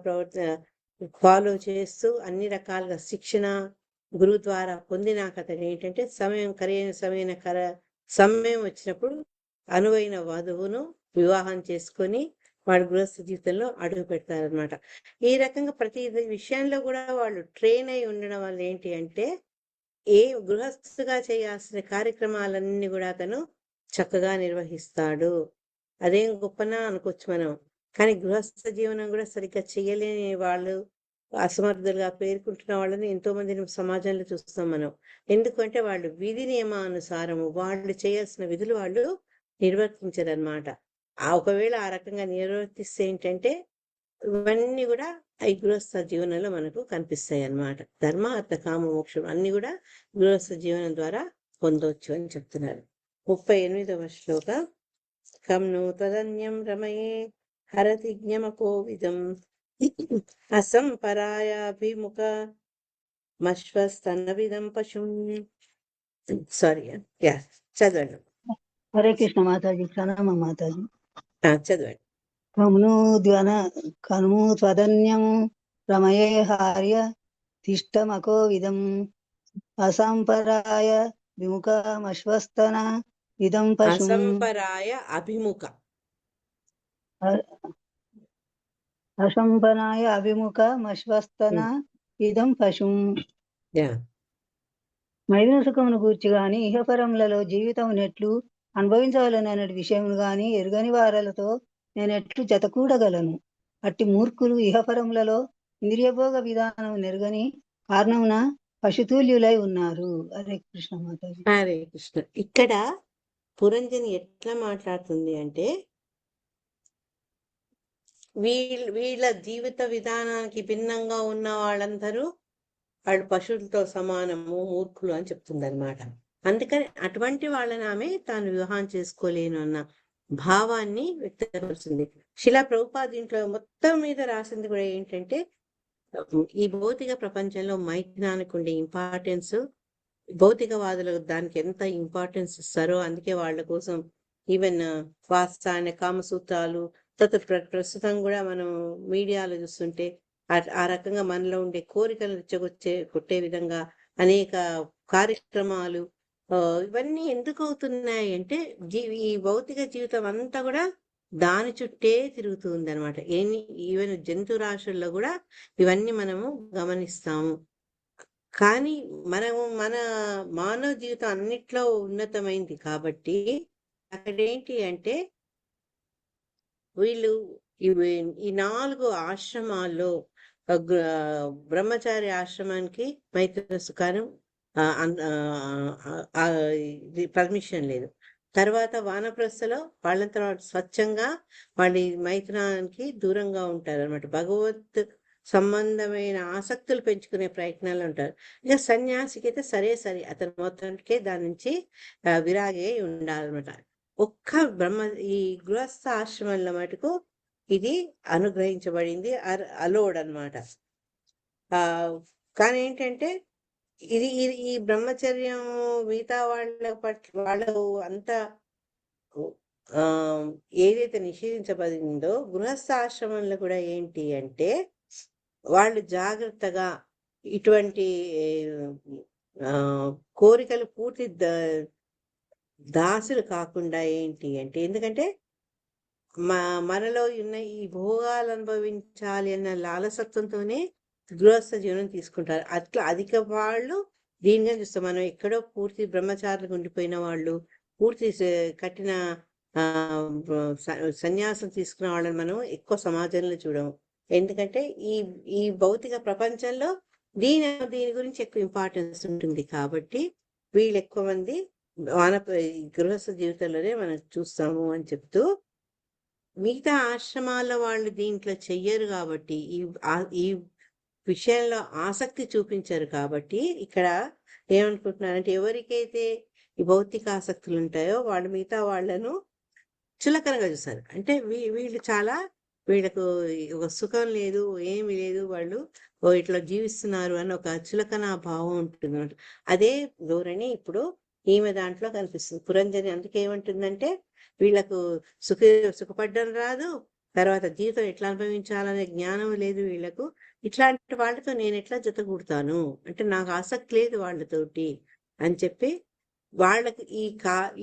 ఫాలో చేస్తూ అన్ని రకాలుగా శిక్షణ గురువు ద్వారా పొందినాక అతను ఏంటంటే సమయం వచ్చినప్పుడు అనువైన వధువును వివాహం చేసుకొని వాడు గృహస్థ జీవితంలో అడుగు పెడతారనమాట. ఈ రకంగా ప్రతి విషయంలో కూడా వాళ్ళు ట్రైన్ అయి ఉండడం వల్ల ఏంటి అంటే, ఏ గృహస్థుగా చేయాల్సిన కార్యక్రమాలన్నీ కూడా అతను చక్కగా నిర్వహిస్తాడు. అదేం గొప్పనా అనుకోవచ్చు మనం. కానీ గృహస్థ జీవనం కూడా సరిగ్గా చేయలేని వాళ్ళు, అసమర్థులుగా పేర్కొంటున్న వాళ్ళని ఎంతో మందిని సమాజంలో చూస్తాం మనం. ఎందుకంటే వాళ్ళు విధి నియమానుసారము వాళ్ళు చేయాల్సిన విధులు వాళ్ళు నిర్వర్తించరనమాట. ఒకవేళ ఆ రకంగా నిర్వర్తిస్తే ఏంటంటే ఇవన్నీ కూడా ఈ గృహస్థ జీవనంలో మనకు కనిపిస్తాయి అన్నమాట. ధర్మ, అర్థ, కామ, మోక్షం అన్ని కూడా గృహస్థ జీవనం ద్వారా పొందవచ్చు అని చెప్తున్నారు. 38వ శ్లోక. కమ్ను తదన్యం రమయే హరతి జ్ఞమకోవిదం అసంపరాయాభిముఖ మశ్వస్తనవిదం పశుం. సారీ, చదవండి. హరే కృష్ణ మాతాజీ. ప్రణామ మాతాజీ. చదవండి. కనుము త్వదన్యము రమయే హార్య తిష్టమకో విధం అసంపరాయ విముఖమశ్వస్తన విధం పశుం. అసంపరాయ అభిముఖ అసంపరాయ అభిముఖమశ్వస్తన విధం పశుం. మైదున సుఖమును గూర్చి గాని ఇహపరములలో జీవితం నెట్లు అనుభవించవలననే విషయమును గాని ఎరుగని వారలతో నేనెట్లు జతకూడగలను. అట్టి మూర్ఖులు ఇహపరములలో ఇంద్రియభోగ విధానం నెరుగని కారణమున పశుతుల్యులై ఉన్నారు. హరే కృష్ణ మాతాజీ. హరే కృష్ణ. ఇక్కడ పురంజని ఎట్లా మాట్లాడుతుంది అంటే, వీళ్ళ జీవిత విధానానికి భిన్నంగా ఉన్న వాళ్ళందరూ వాళ్ళు పశువులతో సమానము, మూర్ఖులు అని చెప్తుంది అనమాట. అందుకని అటువంటి వాళ్ళని ఆమె తాను వివాహం చేసుకోలేను అన్న భావాన్ని వ్యక్తపరుస్తుంది. శిలా ప్రభుపాద దీంట్లో మొత్తం మీద రాసింది కూడా ఏంటంటే, ఈ భౌతిక ప్రపంచంలో మైథునానికి ఉండే ఇంపార్టెన్స్, భౌతికవాదులు దానికి ఎంత ఇంపార్టెన్స్ ఇస్తారో, అందుకే వాళ్ళ కోసం ఈవెన్ వాత్సాయన కామసూత్రాలు ప్రస్తుతం కూడా మనం మీడియాలో చూస్తుంటే ఆ రకంగా మనలో ఉండే కోరికలు కొట్టే విధంగా అనేక కార్యక్రమాలు ఇవన్నీ ఎందుకు అవుతున్నాయి అంటే ఈ భౌతిక జీవితం అంతా కూడా దాని చుట్టే తిరుగుతుంది అనమాట. ఈవెన్ జంతు రాశుల్లో కూడా ఇవన్నీ మనము గమనిస్తాము. కానీ మన మానవ జీవితం అన్నిట్లో ఉన్నతమైంది కాబట్టి అక్కడేంటి అంటే వీళ్ళు ఈ 4 ఆశ్రమాల్లో బ్రహ్మచారి ఆశ్రమానికి మైత్ర సుఖానం పర్మిషన్ లేదు. తర్వాత వానప్రస్థలో వాళ్ళంతా స్వచ్ఛంగా వాళ్ళ మైత్రానికి దూరంగా ఉంటారు అనమాట. భగవత్ సంబంధమైన ఆసక్తులు పెంచుకునే ప్రయత్నాలు ఉంటారు. ఇక సన్యాసికి అయితే సరే అతని మొత్తానికే దాని నుంచి విరాగే ఉండాలన్నమాట. ఒక్క ఈ గృహస్థ ఆశ్రమంలో మటుకు ఇది అనుగ్రహించబడింది, అలోడ్ అనమాట. కానీ ఏంటంటే ఈ బ్రహ్మచర్యం మిగతా వాళ్ళు అంతా ఏదైతే నిషేధించబడిందో గృహస్థ ఆశ్రమంలో కూడా ఏంటి అంటే వాళ్ళు జాగ్రత్తగా ఇటువంటి కోరికలు పూర్తి దాసులు కాకుండా ఏంటి అంటే, ఎందుకంటే మనలో ఉన్న ఈ భోగాలు అనుభవించాలి అన్న లాలసత్వంతోనే గృహస్థ జీవనం తీసుకుంటారు. అట్లా అధిక వాళ్ళు దీనిగా చూస్తాం. మనం ఎక్కడో పూర్తి బ్రహ్మచారులకు ఉండిపోయిన వాళ్ళు, పూర్తి కఠిన సన్యాసం తీసుకున్న వాళ్ళని మనం ఎక్కువ సమాజంలో చూడము. ఎందుకంటే ఈ భౌతిక ప్రపంచంలో దీని గురించి ఎక్కువ ఇంపార్టెన్స్ ఉంటుంది కాబట్టి వీళ్ళు ఎక్కువ మంది గృహస్థ జీవితంలోనే మనం చూస్తాము అని చెప్తూ, మిగతా ఆశ్రమాల వాళ్ళు దీంట్లో చెయ్యరు కాబట్టి ఈ విషయంలో ఆసక్తి చూపించారు కాబట్టి ఇక్కడ ఏమనుకుంటున్నారంటే ఎవరికైతే ఈ భౌతిక ఆసక్తులు ఉంటాయో వాళ్ళు మిగతా వాళ్ళను చులకనగా చూస్తారు. అంటే వీళ్ళు చాలా వీళ్ళకు ఒక సుఖం లేదు, ఏమి లేదు, వాళ్ళు ఇట్లా జీవిస్తున్నారు అని ఒక చులకన భావం ఉంటుంది. అదే ధోరణి ఇప్పుడు ఈమె దాంట్లో కనిపిస్తుంది. పురంజని అందుకే ఏమంటుందంటే వీళ్ళకు సుఖపడ్డం రాదు, తర్వాత జీవితం ఎట్లా అనుభవించాలనే జ్ఞానం లేదు వీళ్ళకు. ఇట్లాంటి వాళ్ళతో నేను ఎట్లా జతకూడతాను అంటే నాకు ఆసక్తి లేదు వాళ్ళతోటి అని చెప్పి వాళ్ళకి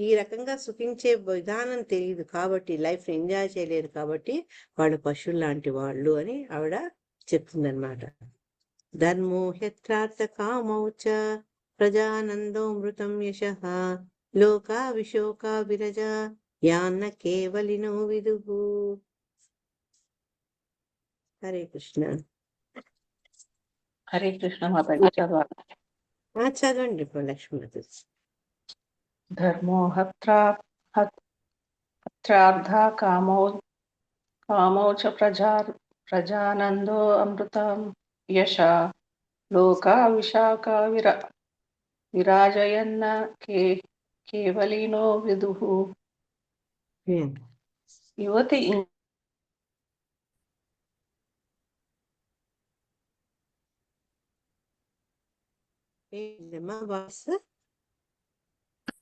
ఈ రకంగా సుఖించే విధానం తెలియదు కాబట్టి, లైఫ్ ఎంజాయ్ చేయలేదు కాబట్టి వాళ్ళు పశువులు లాంటి వాళ్ళు అని ఆవిడ చెప్తుందన్నమాట. ధర్మో హ్యత్రార్థ కామౌచ ప్రజానందో మృతం యశః లోకా విశోకా విరజ యాన్న కేవలినో విదుః. హరే కృష్ణ. హరే కృష్ణ మాతాజీ. చదవండి లక్ష్మీ. ధర్మో హత్రార్థ కామౌ చ ప్రజానందో అమృతం యశ లోకా విశాఖ విరాజయన్న కేవలినో విదుః. యువతి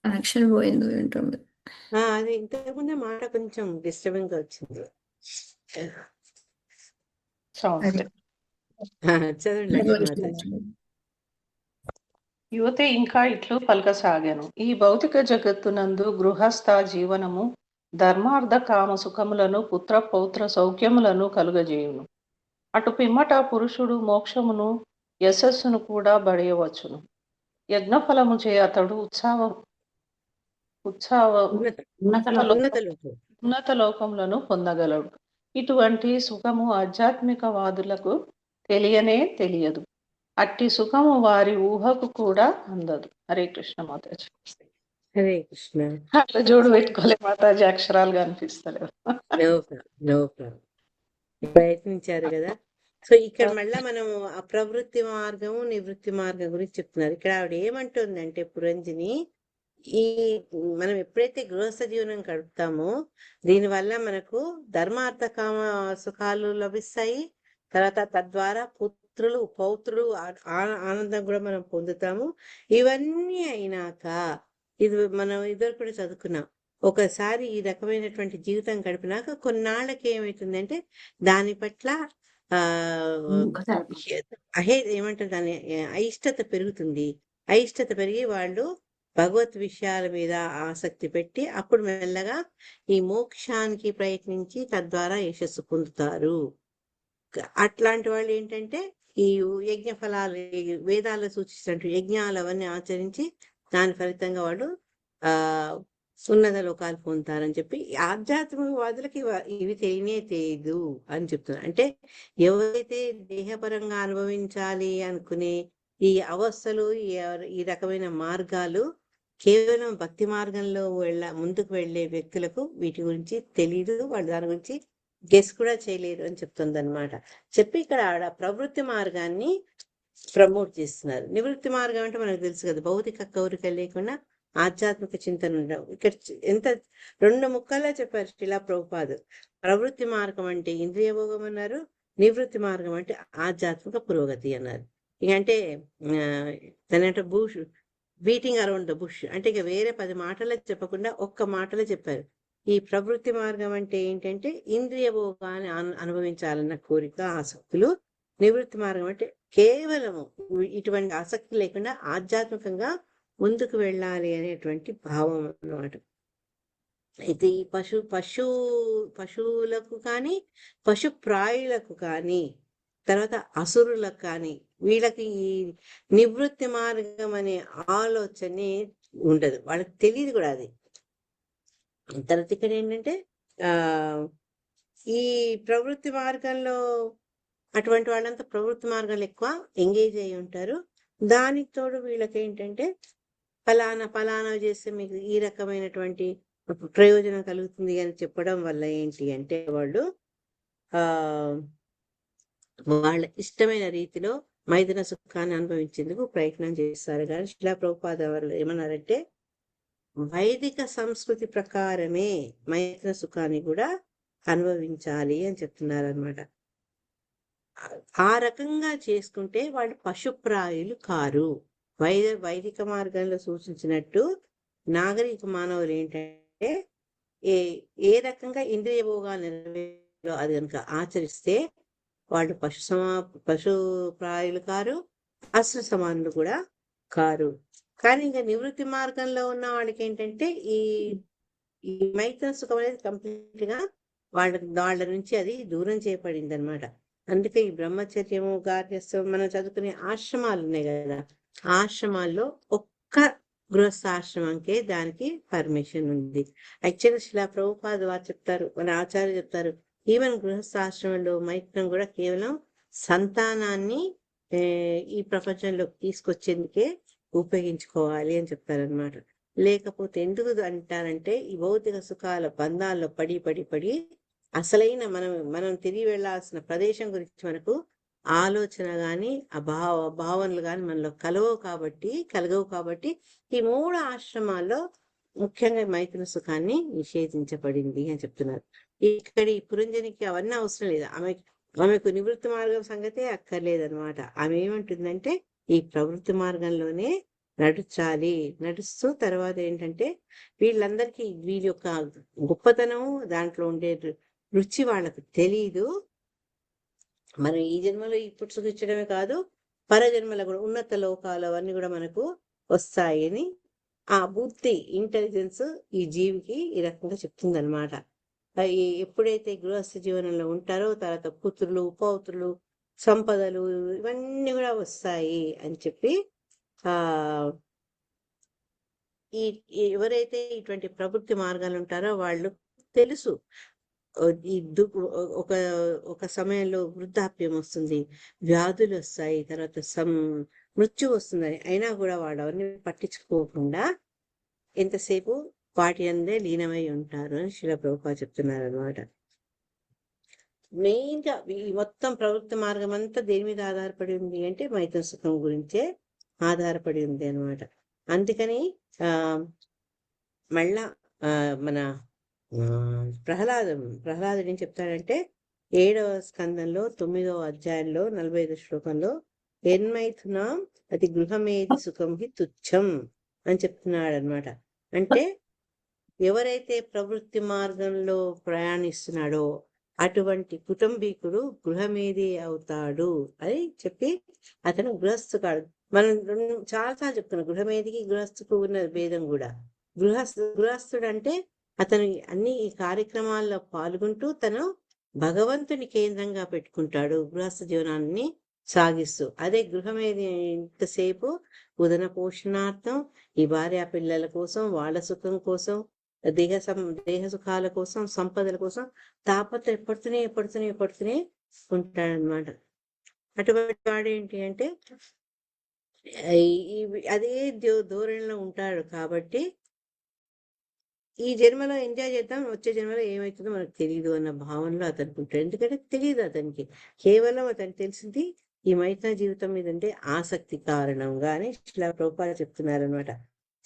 యాక్షన్ పోయింది వింటుంది. అది ఇంతకుముందే మాట కొంచెం డిస్టర్బింగ్ గా వచ్చింది. యువతి ఇంకా ఇట్లు పలకసాగాను. ఈ భౌతిక జగత్తునందు గృహస్థ జీవనము ధర్మార్థ కామ సుఖములను పుత్ర పౌత్ర సౌఖ్యములను కలుగజేయును. అటు పిమ్మట పురుషుడు మోక్షమును యశస్సును కూడా బడయవచ్చును. యజ్ఞఫలము చే అతడు ఉన్నత లోకములను పొందగలడు. ఇటువంటి సుఖము ఆధ్యాత్మిక వాదులకు తెలియదు. అట్టి సుఖము వారి ఊహకు కూడా అందదు. హరే కృష్ణ మాతాజీ. హరే కృష్ణ. అట్లా జోడు పెట్టుకోలే మాతాజీ, అక్షరాలుగా అనిపిస్తలేవు. ప్రయత్నించారు కదా. సో ఇక్కడ మళ్ళా మనం అప్రవృత్తి మార్గము నివృత్తి మార్గం గురించి చెప్తున్నారు. ఇక్కడ ఆవిడ ఏమంటుందంటే పురంజిని, మనం ఎప్పుడైతే గృహస్థ జీవనం గడుపుతామో దీనివల్ల మనకు ధర్మార్థ కామ సుఖాలు లభిస్తాయి. తర్వాత తద్వారా పుత్రులు పౌత్రులు ఆనందం కూడా మనం పొందుతాము. ఇవన్నీ అయినాక మనం ఇద్దరు కూడా చదువుకున్నాం, ఒకసారి ఈ రకమైనటువంటి జీవితం గడిపినాక కొన్నాళ్ళకి ఏమవుతుందంటే దాని పట్ల ఏమంటారు దాని అయిష్టత పెరుగుతుంది. అయిష్టత పెరిగి వాళ్ళు భగవత్ విషయాల మీద ఆసక్తి పెట్టి అప్పుడు మెల్లగా ఈ మోక్షానికి ప్రయత్నించి తద్వారా యశస్సు పొందుతారు. అట్లాంటి వాళ్ళు ఏంటంటే ఈ యజ్ఞ ఫలాలు, వేదాల్లో సూచించినట్టు యజ్ఞాలు అవన్నీ ఆచరించి దాని ఫలితంగా వాళ్ళు ఉన్నత లోకాలు పొందుతారని చెప్పి ఆధ్యాత్మికవాదులకి ఇవి తెలియదు అని చెప్తున్నారు. అంటే ఎవరైతే దేహపరంగా అనుభవించాలి అనుకునే ఈ అవస్థలు, ఈ రకమైన మార్గాలు కేవలం భక్తి మార్గంలో ముందుకు వెళ్ళే వ్యక్తులకు వీటి గురించి తెలియదు, వాళ్ళు దాని గురించి గెస్ కూడా చేయలేరు అని చెప్తుంది అనమాట. చెప్పి ఇక్కడ ప్రవృత్తి మార్గాన్ని ప్రమోట్ చేస్తున్నారు. నివృత్తి మార్గం అంటే మనకు తెలుసు కదా, భౌతిక కోరికలు లేకుండా ఆధ్యాత్మిక చింతన ఉండవు. ఇక్కడ ఎంత 2 ముక్కల్లో చెప్పారు శిలా ప్రభుపాదు. ప్రవృత్తి మార్గం అంటే ఇంద్రియ భోగం అన్నారు, నివృత్తి మార్గం అంటే ఆధ్యాత్మిక పురోగతి అన్నారు. ఇక అంటే దాని bush beating around the bush అంటే ఇక వేరే 10 మాటలు చెప్పకుండా ఒక్క మాటలో చెప్పారు. ఈ ప్రవృత్తి మార్గం అంటే ఏంటంటే ఇంద్రియ భోగాన్ని అనుభవించాలన్న కోరిక, ఆసక్తులు. నివృత్తి మార్గం అంటే కేవలము ఇటువంటి ఆసక్తి లేకుండా ఆధ్యాత్మికంగా ముందుకు వెళ్ళాలి అనేటువంటి భావం అన్నమాట. అయితే ఈ పశువులకు కానీ, పశుప్రాయులకు కానీ, తర్వాత అసురులకు కానీ వీళ్ళకి ఈ నివృత్తి మార్గం అనే ఆలోచనే ఉండదు, వాళ్ళకి తెలియదు కూడా అది. తర్వాత ఇక్కడ ఏంటంటే ఈ ప్రవృత్తి మార్గంలో అటువంటి వాళ్ళంతా ప్రవృత్తి మార్గాలు ఎక్కువ ఎంగేజ్ అయి ఉంటారు. దానికి తోడు వీళ్ళకి ఏంటంటే ఫలానా చేస్తే మీకు ఈ రకమైనటువంటి ప్రయోజనం కలుగుతుంది అని చెప్పడం వల్ల ఏంటి అంటే వాళ్ళు వాళ్ళ ఇష్టమైన రీతిలో మైథున సుఖాన్ని అనుభవించేందుకు ప్రయత్నం చేస్తారు. కానీ శిలా ప్రభుపాద వాళ్ళు ఏమన్నారంటే వైదిక సంస్కృతి ప్రకారమే మైథున సుఖాన్ని కూడా అనుభవించాలి అని చెప్తున్నారు అనమాట. ఆ రకంగా చేసుకుంటే వాళ్ళు పశుప్రాయులు కారు. వైదిక మార్గంలో సూచించినట్టు నాగరిక మానవులు ఏంటంటే ఏ రకంగా ఇంద్రియ భోగాలు నెరవేరో అది కనుక ఆచరిస్తే వాళ్ళు పశుప్రాయులు కారు, అసుర సమానులు కూడా కారు. కానీ ఇంకా నివృత్తి మార్గంలో ఉన్న వాళ్ళకి ఏంటంటే ఈ మైథున సుఖం అనేది కంప్లీట్ గా వాళ్ళ నుంచి అది దూరం చేయబడింది అనమాట. అందుకే ఈ బ్రహ్మచర్యము, గార్హస్థ్యం మనం చదువుకునే ఆశ్రమాలు ఉన్నాయి కదా, ఆశ్రమాల్లో ఒక్క గృహస్థాశ్రమంకే దానికి పర్మిషన్ ఉంది. యాక్చువల్గా శిలా ప్రభుపాద వారు చెప్తారు, మన ఆచార్య చెప్తారు, ఈవెన్ గృహస్థాశ్రమంలో మైథునం కూడా కేవలం సంతానాన్ని ఈ ప్రపంచంలోకి తీసుకొచ్చేందుకే ఉపయోగించుకోవాలి అని చెప్తారనమాట. లేకపోతే ఎందుకు అంటారంటే ఈ భౌతిక సుఖాల బంధాల్లో పడి అసలైన మనం తిరిగి వెళ్లాల్సిన ప్రదేశం గురించి మనకు ఆలోచన గాని భావనలు గాని మనలో కలగవు కాబట్టి ఈ 3 ఆశ్రమాల్లో ముఖ్యంగా మైథున సుఖాన్ని నిషేధించబడింది అని చెప్తున్నారు. ఇక్కడ ఈ పురంజనికి అవన్నీ అవసరం లేదు, ఆమెకు నివృత్తి మార్గం సంగతే అక్కర్లేదనమాట. ఆమె ఏమంటుందంటే ఈ ప్రవృత్తి మార్గంలోనే నడుచాలి, నడుస్తూ తర్వాత ఏంటంటే వీళ్ళందరికీ వీళ్ళ యొక్క గొప్పతనం, దాంట్లో ఉండే రుచి వాళ్ళకు తెలీదు. మనం ఈ జన్మలో ఇప్పుడు సుఖించడమే కాదు, పరజన్మలో కూడా ఉన్నత లోకాలు అవన్నీ కూడా మనకు వస్తాయని ఆ బుద్ధి, ఇంటెలిజెన్స్ ఈ జీవికి ఈ రకంగా చెప్తుంది అనమాట. ఎప్పుడైతే గృహస్థ జీవనంలో ఉంటారో తర్వాత పుత్రులు, పౌత్రులు, సంపదలు ఇవన్నీ కూడా వస్తాయి అని చెప్పి ఎవరైతే ఇటువంటి ప్రవృత్తి మార్గాలు ఉంటారో వాళ్ళు తెలుసు ఈ ఒక సమయంలో వృద్ధాప్యం వస్తుంది, వ్యాధులు వస్తాయి, తర్వాత మృత్యు వస్తుందని, అయినా కూడా వాడు అవన్నీ పట్టించుకోకుండా ఎంతసేపు వాటి అందే లీనమై ఉంటారు అని శిలా ప్రభుపాద చెప్తున్నారు అనమాట. మెయిన్ గా ఈ మొత్తం ప్రవృత్తి మార్గం అంతా దేని మీద ఆధారపడి ఉంది అంటే మైథున సుఖం గురించే ఆధారపడి ఉంది అనమాట. అందుకని మళ్ళా మన ప్రహ్లాదుడు ఏం చెప్తాడంటే 7వ స్కందంలో 9వ అధ్యాయంలో 45వ శ్లోకంలో ఎన్మైథునా అతి గృహమేది సుఖం హి తుచ్చం అని చెప్తున్నాడు అనమాట. అంటే ఎవరైతే ప్రవృత్తి మార్గంలో ప్రయాణిస్తున్నాడో అటువంటి కుటుంబీకుడు గృహమేది అవుతాడు అని చెప్పి అతను గృహస్థు కాడు. మనం చాలాసార్లు చెప్తున్నాం గృహమేదికి గృహస్థుకు ఉన్న భేదం కూడా. గృహస్థుడు అంటే అతను అన్ని ఈ కార్యక్రమాల్లో పాల్గొంటూ తను భగవంతుని కేంద్రంగా పెట్టుకుంటాడు గృహస్థ జీవనాన్ని సాగిస్తూ. అదే గృహమేది ఇంతసేపు ఉదన పోషణార్థం, ఈ భార్య పిల్లల కోసం, వాళ్ళ సుఖం కోసం, దేహ సుఖాల కోసం, సంపదల కోసం ఎప్పటితూనే ఉంటాడనమాట. అటువంటి వాడు ఏంటి అంటే అదే ధోరణిలో ఉంటాడు. కాబట్టి ఈ జన్మలో ఎంజాయ్ చేద్దాం, వచ్చే జన్మలో ఏమవుతుందో మనకు తెలియదు అన్న భావనలో అతనికి ఉంటాడు. ఎందుకంటే తెలియదు అతనికి. కేవలం అతనికి తెలిసింది ఈ మైథున జీవితం మీద అంటే ఆసక్తి కారణంగానే శ్రీల ప్రభుపాద చెప్తున్నారనమాట.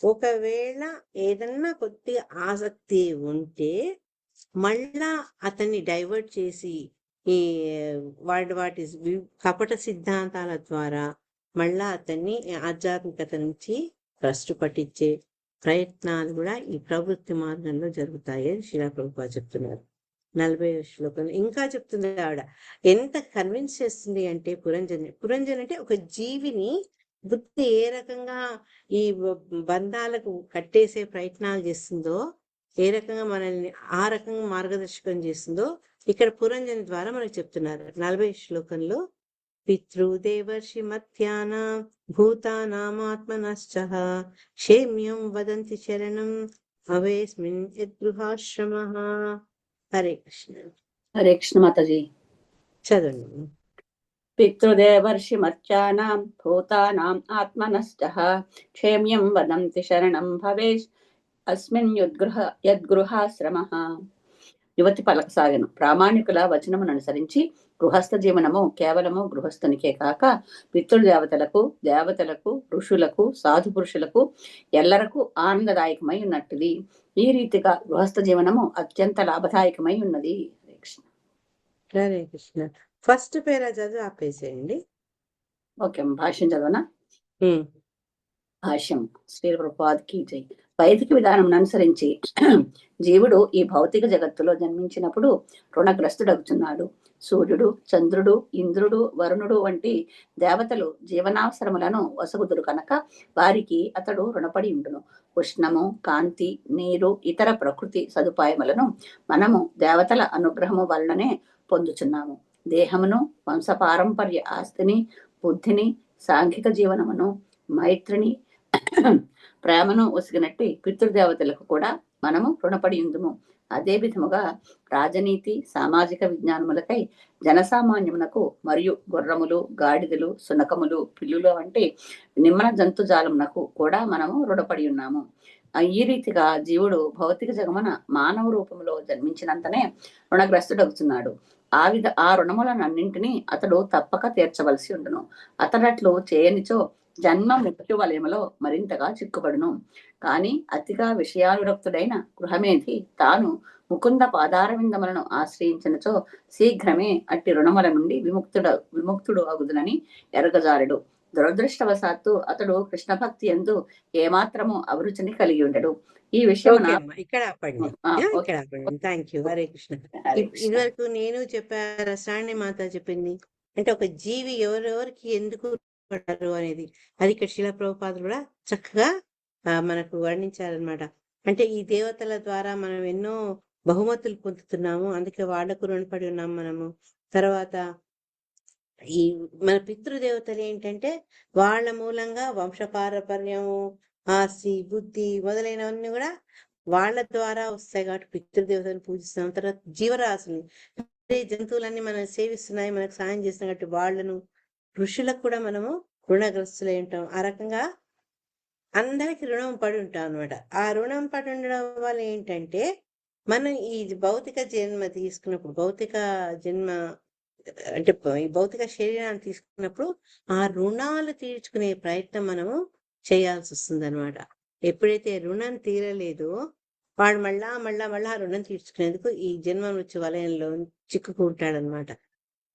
ఒకవేళ ఏదన్నా కొద్దిగా ఆసక్తి ఉంటే మళ్ళా అతన్ని డైవర్ట్ చేసి ఈ వాటి కపట సిద్ధాంతాల ద్వారా మళ్ళా అతన్ని ఆధ్యాత్మికత నుంచి భ్రష్టు పట్టించే ప్రయత్నాలు కూడా ఈ ప్రవృత్తి మార్గంలో జరుగుతాయి అని శ్రీల ప్రభుపాద చెప్తున్నారు. 40వ శ్లోకంలో ఇంకా చెప్తుంది ఆవిడ. ఎంత కన్విన్స్ చేస్తుంది అంటే పురంజన్ అంటే ఒక జీవిని బుద్ధి ఏ రకంగా ఈ బంధాలకు కట్టేసే ప్రయత్నాలు చేస్తుందో, ఏ రకంగా మనల్ని ఆ రకంగా మార్గదర్శకం చేస్తుందో ఇక్కడ పురంజని ద్వారా మనకు చెప్తున్నారు. 40వ శ్లోకంలో పితృదేవర్షి మత్యానాం భూతానామాత్మనశ్చః క్షేమ్యం వదంతి శరణం అవేస్మిన్ యద్గృహాశ్రమః. హరే కృష్ణ. హరే కృష్ణ మాతాజీ. చదవండి. పితృదేవర్షి మత్యానాం భూతానాం ఆత్మనశ్చః క్షేమ్యం వదంతి శరణం భవేష్ అస్మిన్ యద్గృహాశ్రమః. యువతి పలకసాగను. ప్రామాణికుల వచనమును అనుసరించి గృహస్థ జీవనము కేవలము గృహస్థునికే కాక దేవతలకు ఋషులకు సాధు పురుషులకు ఎల్లరకు ఆనందదాయకమై ఉన్నట్టుది. ఈ రీతిగా గృహస్థ జీవనము అత్యంత లాభదాయకమై ఉన్నది. హరే కృష్ణ. హరే కృష్ణ. ఫస్ట్ పేరా చదివి ఆపేసేయండి. ఓకే, భాష్యం చదవనా? భాష్యం. శ్రీ ప్రభుపాదకి జై. వైదిక విధానం అనుసరించి జీవుడు ఈ భౌతిక జగత్తులో జన్మించినప్పుడు రుణగ్రస్తుడవుతున్నాడు. సూర్యుడు, చంద్రుడు, ఇంద్రుడు, వరుణుడు వంటి దేవతలు జీవనావసరములను వసగుదురు కనుక వారికి అతడు రుణపడి ఉండును. ఉష్ణము, కాంతి, నీరు, ఇతర ప్రకృతి సదుపాయములను మనము దేవతల అనుగ్రహము వలననే పొందుచున్నాము. దేహమును, వంశపారంపర్య ఆస్తిని, బుద్ధిని, సాంఘిక జీవనమును, మైత్రిని, ప్రేమను ఒసిగినట్టి పితృదేవతలకు కూడా మనము రుణపడి ఉందుము. అదే విధముగా రాజనీతి, సామాజిక విజ్ఞానములకై జనసామాన్యమునకు మరియు గుర్రములు, గాడిదలు, సునకములు, పిల్లులు వంటి నిమ్మన జంతుజాలమునకు కూడా మనము రుణపడి ఉన్నాము. ఈ రీతిగా జీవుడు భౌతిక జగమున మానవ రూపంలో జన్మించినంతనే రుణగ్రస్తుడవుతున్నాడు. ఆ రుణములనన్నింటినీ అతడు తప్పక తీర్చవలసి ఉండును. అతడట్లు చేయనిచో జన్మ మృత్యు వలయములో మరింతగా చిక్కుబడును. కాని అతిగా విషయానురక్తుడైన గృహమేధి తాను ముకుంద పాదారవిందములను ఆశ్రయించినచో శీఘ్రమే అట్టి రుణముల నుండి విముక్తుడు అగుదునని ఎరగజారుడు. దురదృష్టవశాత్తు అతడు కృష్ణ భక్తి యందు ఏమాత్రము అభిరుచిని కలిగి ఉండడు. ఈ విషయం ఇక్కడ థ్యాంక్ యూ. హరే కృష్ణ. ఇదివరకు నేను చెప్పారు, శ్రావణి మాత చెప్పింది అంటే ఒక జీవి ఎవరెవరికి ఎందుకు పడ్డారు అనేది అది ఇక్కడ శ్రీల ప్రభుపాదులు కూడా చక్కగా మనకు వర్ణించారనమాట. అంటే ఈ దేవతల ద్వారా మనం ఎన్నో బహుమతులు పొందుతున్నాము, అందుకే వాళ్లకు రుణపడి ఉన్నాము మనము. తర్వాత ఈ మన పితృదేవతలు ఏంటంటే వాళ్ళ మూలంగా వంశపారపర్యము, ఆస్తి, బుద్ధి మొదలైనవన్నీ కూడా వాళ్ళ ద్వారా వస్తాయి. కాబట్టి పితృదేవతలను పూజిస్తాం. తర్వాత జీవరాశులు, జంతువులన్నీ మనం సేవిస్తున్నాయి, మనకు సాయం చేస్తున్నాయి కాబట్టి వాళ్ళను, ఋషులకు కూడా మనము రుణగ్రస్తులై ఉంటాం. ఆ రకంగా అందరికి రుణం పడి ఉంటాం అనమాట. ఆ రుణం పడి ఉండడం వల్ల ఏంటంటే మనం ఈ భౌతిక జన్మ తీసుకున్నప్పుడు, భౌతిక జన్మ అంటే ఈ భౌతిక శరీరాన్ని తీసుకున్నప్పుడు ఆ రుణాలు తీర్చుకునే ప్రయత్నం మనము చేయాల్సి వస్తుంది అనమాట. ఎప్పుడైతే రుణం తీరలేదో వాడు మళ్ళా రుణం తీర్చుకునేందుకు ఈ జన్మ మృత్యు వలయంలో చిక్కుకుంటాడనమాట.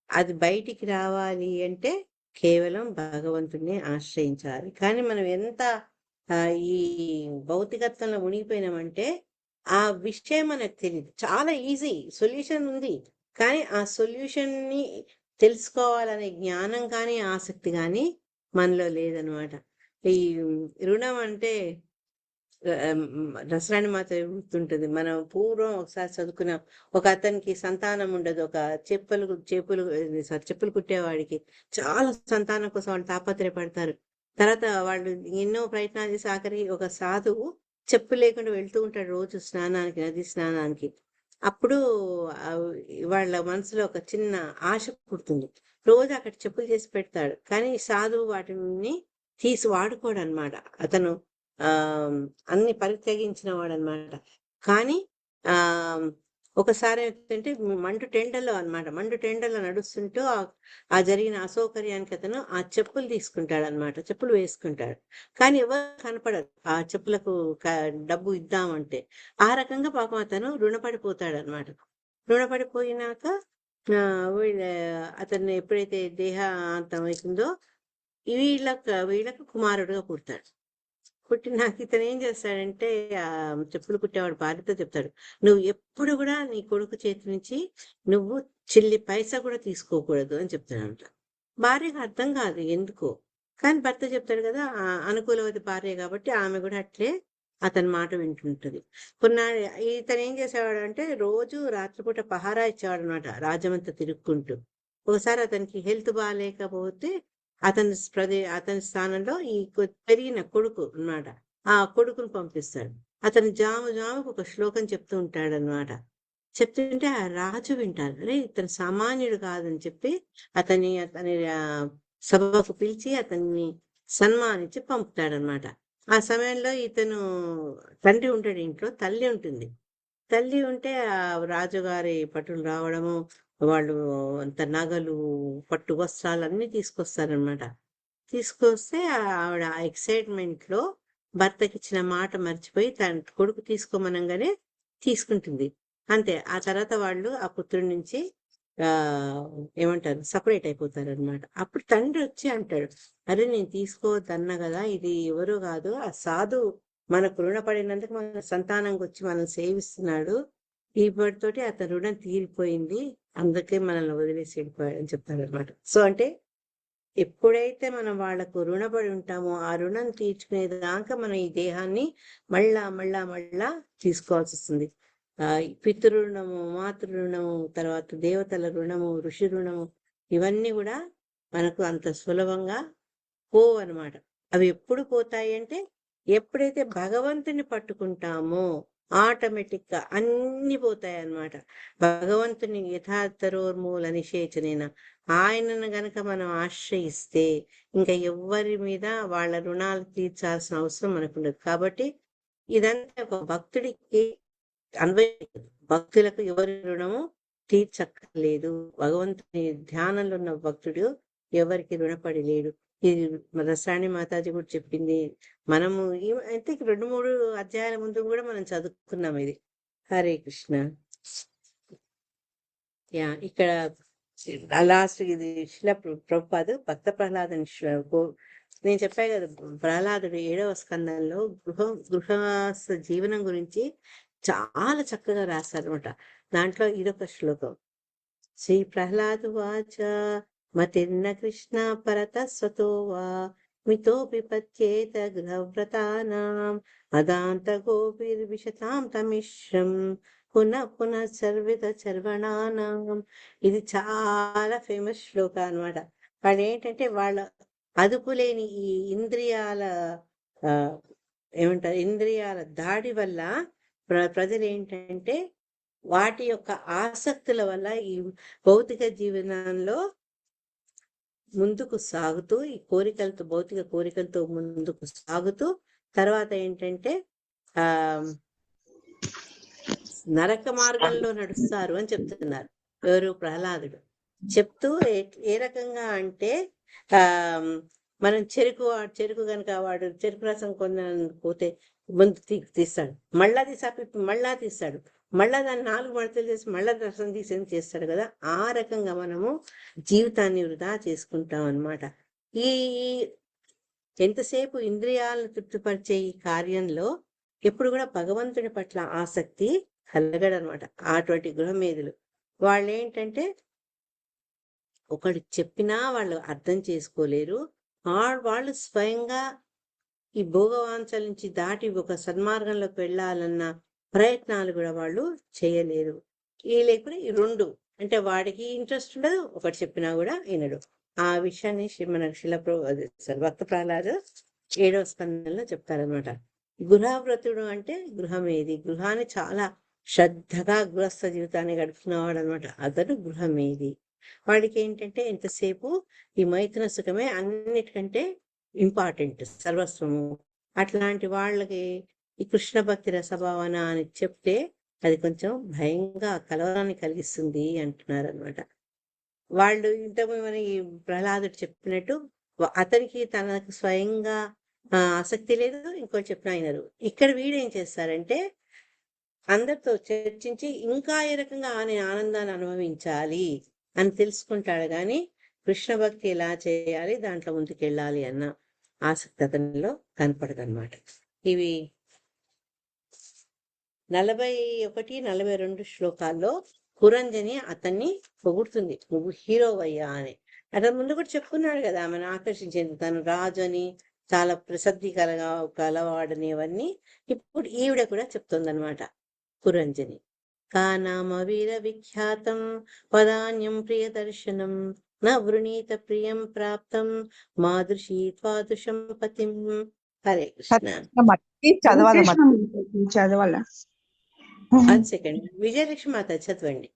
అది బయటికి రావాలి అంటే కేవలం భగవంతుడిని ఆశ్రయించాలి. కానీ మనం ఎంత ఈ భౌతికత్వంలో మునిగిపోయినామంటే ఆ విషయం మనకు తెలియదు. చాలా ఈజీ సొల్యూషన్ ఉంది, కానీ ఆ సొల్యూషన్ని తెలుసుకోవాలనే జ్ఞానం కానీ ఆసక్తి కానీ మనలో లేదనమాట. ఈ రుణం అంటే రసరాణి మాత గుర్తుంటుంది. మనం పూర్వం ఒకసారి చదువుకున్న ఒక అతనికి సంతానం ఉండదు. ఒక చెప్పులు కుట్టేవాడికి చాలా సంతానం కోసం వాళ్ళు తాపత్రయపడతారు. తర్వాత వాళ్ళు ఎన్నో ప్రయత్నాలు చేసి ఆఖరికి ఒక సాధువు చెప్పులు లేకుండా వెళ్తూ ఉంటాడు రోజు స్నానానికి, నది స్నానానికి. అప్పుడు వాళ్ళ మనసులో ఒక చిన్న ఆశ పుడుతుంది. రోజు అక్కడ చెప్పులు చేసి పెడతాడు, కానీ సాధువు వాటిని తీసి వాడుకోడు అనమాట. అతను అన్ని పరిత్యజించిన వాడు అనమాట. కానీ ఒకసారి ఏంటంటే మండు టెండలో నడుస్తుంటూ ఆ జరిగిన అసౌకర్యానికి అతను ఆ చెప్పులు తీసుకుంటాడు అనమాట, చెప్పులు వేసుకుంటాడు. కానీ ఎవరు కనపడరు ఆ చెప్పులకు డబ్బు ఇద్దామంటే. ఆ రకంగా పాపం అతను రుణపడిపోతాడు అనమాట. రుణపడిపోయినాక అతన్ని ఎప్పుడైతే దేహాంతం అవుతుందో వీళ్ళకు కుమారుడుగా పుడతాడు. పుట్టినాక ఇతను ఏం చేస్తాడంటే చెప్పులు కుట్టేవాడు భార్యతో చెప్తాడు, నువ్వు ఎప్పుడు కూడా నీ కొడుకు చేతి నుంచి నువ్వు చిల్లి పైసా కూడా తీసుకోకూడదు అని చెప్తాడంట. భార్యకు అర్థం కాదు ఎందుకో, కానీ భర్త చెప్తాడు కదా, అనుకూలవతి భార్య కాబట్టి ఆమె కూడా అట్లే అతని మాట వింటుంటది. కొన్నాడు ఇతను ఏం చేసేవాడు అంటే రోజు రాత్రిపూట పహారా ఇచ్చేవాడు అనమాట, రాజ్యమంతా తిరుక్కుంటూ. ఒకసారి అతనికి హెల్త్ బాగాలేకపోతే అతని స్థానంలో ఈ పెరిగిన కొడుకు అన్నమాట, ఆ కొడుకును పంపిస్తాడు. అతను జాముకు ఒక శ్లోకం చెప్తూ ఉంటాడు అనమాట. చెప్తుంటే ఆ రాజు వింటారు, అరే ఇతను సామాన్యుడు కాదని చెప్పి అతని సభకు పిలిచి అతన్ని సన్మానించి పంపుతాడనమాట. ఆ సమయంలో ఇతను తండ్రి ఉంటాడు ఇంట్లో, తల్లి ఉంటుంది. తల్లి ఉంటే ఆ రాజుగారి పట్టులు రావడము, వాళ్ళు అంత నగలు, పట్టు వస్త్రాలు అన్నీ తీసుకొస్తారనమాట. తీసుకొస్తే ఆవిడ ఆ ఎక్సైట్మెంట్ లో భర్తకి ఇచ్చిన మాట మర్చిపోయి తన కొడుకు తీసుకోమనగానే తీసుకుంటుంది. అంతే. ఆ తర్వాత వాళ్ళు ఆ పుత్రుడి నుంచి ఏమంటారు సపరేట్ అయిపోతారు అనమాట. అప్పుడు తండ్రి వచ్చి అంటాడు, అరే నేను తీసుకోవద్దన్నా కదా, ఇది ఎవరో కాదు, ఆ సాధు మనకు రుణపడినందుకు మన సంతానంకి వచ్చి మనం సేవిస్తున్నాడు, ఇప్పటితోటి అతని రుణం తీరిపోయింది, అందుకే మనల్ని వదిలేసి వెళ్ళిపోయాడు అని చెప్తాడు అనమాట. సో అంటే ఎప్పుడైతే మనం వాళ్లకు రుణపడి ఉంటామో ఆ రుణం తీర్చుకునేదాకా మనం ఈ దేహాన్ని మళ్ళా తీసుకోవాల్సి వస్తుంది. పితృ రుణము, మాతృ రుణము, తర్వాత దేవతల రుణము, ఋషి రుణము, ఇవన్నీ కూడా మనకు అంత సులభంగా పోవు అనమాట. అవి ఎప్పుడు పోతాయి అంటే ఎప్పుడైతే భగవంతుని పట్టుకుంటామో ఆటోమేటిక్ గా అన్ని పోతాయి అన్నమాట. భగవంతుని యథార్థరోర్మూల నిషేచనైన ఆయనను గనక మనం ఆశ్రయిస్తే ఇంకా ఎవ్వరి మీద వాళ్ళ రుణాలు తీర్చాల్సిన అవసరం మనకుండదు. కాబట్టి ఇదంతా ఒక భక్తుడికి అన్వయించదు. భక్తులకు ఎవరి రుణము తీర్చక్కర్లేదు. భగవంతుని ధ్యానంలో ఉన్న భక్తుడు ఎవరికి రుణపడి లేడు. ఇది రసరాణి మాతాజీ కూడా చెప్పింది. మనము అయితే 2-3 అధ్యాయాల ముందు కూడా మనం చదువుకున్నాం ఇది. హరే కృష్ణ. ఇక్కడ లాస్ట్ ఇది శిల ప్రభుపాదు భక్త ప్రహ్లాదని నేను చెప్పాను కదా, ప్రహ్లాదుడు 7వ స్కందంలో గృహస్థ జీవనం గురించి చాలా చక్కగా రాస్తారనమాట. దాంట్లో ఇదొక శ్లోకం. శ్రీ ప్రహ్లాదు వాచ మతిర్న కృష్ణ పరత స్వతో వా మితోపి పత్యేత గృహవ్రతానాం అదాంత గోపిర్విశతాం తమిశ్రం పునః సర్విత చర్వణానాం. ఇది చాలా ఫేమస్ శ్లోక అనమాట. వాళ్ళు ఏంటంటే వాళ్ళ అదుపులేని ఈ ఇంద్రియాల ఇంద్రియాల దాడి వల్ల ప్రజలు ఏంటంటే వాటి యొక్క ఆసక్తుల వల్ల ఈ భౌతిక జీవనంలో ముందుకు సాగుతూ ఈ భౌతిక కోరికలతో ముందుకు సాగుతూ తర్వాత ఏంటంటే నరక మార్గంలో నడుస్తారు అని చెప్తున్నారు. ఎవరు? ప్రహ్లాదుడు చెప్తూ ఏ రకంగా అంటే మనం చెరుకు కనుక వాడు చెరుకు రసం పోతే ముందు తీస్తాడు, మళ్ళా తీస్తాడు, మళ్ళా దాన్ని 4 మడతలు చేసి మళ్ళా రసం తీసేది చేస్తాడు కదా. ఆ రకంగా మనము జీవితాన్ని వృధా చేసుకుంటాం అన్నమాట. ఈ ఎంతసేపు ఇంద్రియాలను తృప్తిపరిచే ఈ కార్యంలో ఎప్పుడు కూడా భగవంతుడి పట్ల ఆసక్తి కలగడనమాట. అటువంటి గృహమేధులు వాళ్ళేంటంటే ఒకడు చెప్పినా వాళ్ళు అర్థం చేసుకోలేరు. వాళ్ళు స్వయంగా ఈ భోగవాంఛల నుంచి దాటి ఒక సన్మార్గంలోకి వెళ్ళాలన్న ప్రయత్నాలు కూడా వాళ్ళు చేయలేరు. లేకపోతే ఈ 2 అంటే వాడికి ఇంట్రెస్ట్ ఉండదు, ఒకటి చెప్పినా కూడా వినడు. ఆ విషయాన్ని మన భక్త ప్రహ్లాద 7వ స్కందంలో చెప్తారనమాట. గృహవ్రతుడు అంటే గృహమేది, గృహాన్ని చాలా శ్రద్ధగా గృహస్థ జీవితాన్ని గడుపుతున్నవాడు అనమాట. అతను గృహమేది. వాడికి ఏంటంటే ఎంతసేపు ఈ మైథున సుఖమే అన్నిటికంటే ఇంపార్టెంట్, సర్వస్వము. అట్లాంటి వాళ్ళకి ఈ కృష్ణ భక్తి రసభావన అని చెప్తే అది కొంచెం భయంగా కలవరాన్ని కలిగిస్తుంది అంటున్నారు అనమాట. వాళ్ళు ఇంతకుముందు మన ఈ ప్రహ్లాదుడు చెప్పినట్టు అతనికి తనకు స్వయంగా ఆసక్తి లేదు, ఇంకోటి చెప్పిన అయినారు. ఇక్కడ వీడేం చేస్తారంటే అందరితో చర్చించి ఇంకా ఏ రకంగా నేను ఆనందాన్ని అనుభవించాలి అని తెలుసుకుంటాడు, కానీ కృష్ణ భక్తి ఎలా చేయాలి, దాంట్లో ముందుకెళ్ళాలి అన్న ఆసక్తి అతనిలో కనపడదు అనమాట. ఇవి 41, 42 శ్లోకాల్లో పురంజని అతన్ని పొగుడుతుంది, నువ్వు హీరోవయ్యా అని. అతను ముందు కూడా చెప్పుకున్నాడు కదా, ఆమెను ఆకర్షించింది తను రాజు అని, చాలా ప్రసిద్ధి కలవాడని, అవన్నీ ఇప్పుడు ఈవిడ కూడా చెప్తుంది అనమాట. పురంజని కానామ వీర విఖ్యాతం పదాన్యం ప్రియదర్శనం నా వృణీత ప్రియం ప్రాప్తం మాదృశీ త్వాదృశం పతిం. హరే కృష్ణ. చదవాలా? 1 సెకండ్. విజయలక్ష్మి మాత చదవండి.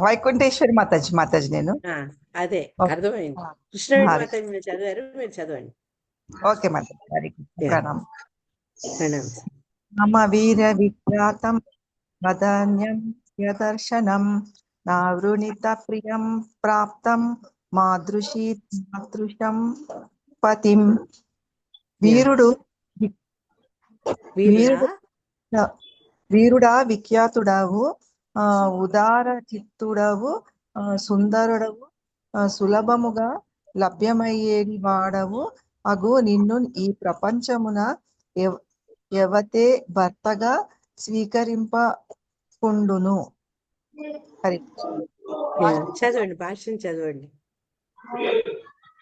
వైకుంఠేశ్వరి మాతాజీ నేను అదే అర్థమైంది. కృష్ణవేణి మాతాజీ మీరు చదివారు, మీరు చదవండి. ఓకే మాతాజీ. ప్రణామం. ప్రణామం. మమ వీర విఖ్యాతం వదాన్యం దర్శనం నా వృణిత ప్రియం ప్రాప్తం మాదృశం పతిం. వీరుడా విఖ్యాతుడవు, ఉదార చిత్తుడవు, సుందరుడవు, సులభముగా లభ్యమయ్యేది వాడవు అగు నిన్ను ఈ ప్రపంచమున ఎవతే భర్తగా స్వీకరింపకుండును. చదవండి, భాష్యం చదవండి,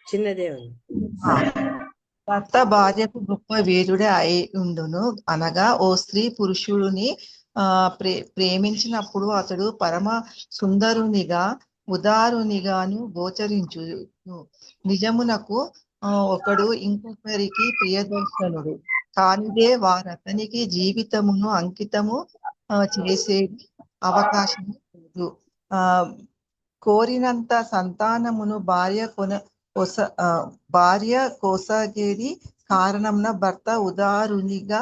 చిన్నదే ఉంది. భర్త భార్యకు గొప్ప వీరుడే అయి ఉండును అనగా, ఓ స్త్రీ పురుషుడిని ప్రేమించినప్పుడు అతడు పరమ సుందరునిగా ఉదారునిగాను గోచరించును. నిజమునకు ఒకడు ఇంకొకరికి ప్రియదర్శనుడు కానిదే వారతనికి జీవితమును అంకితము చేసేది అవకాశం లేదు. కోరినంత సంతానమును భార్య కోసగేది కారణంన భర్త ఉదారునిగా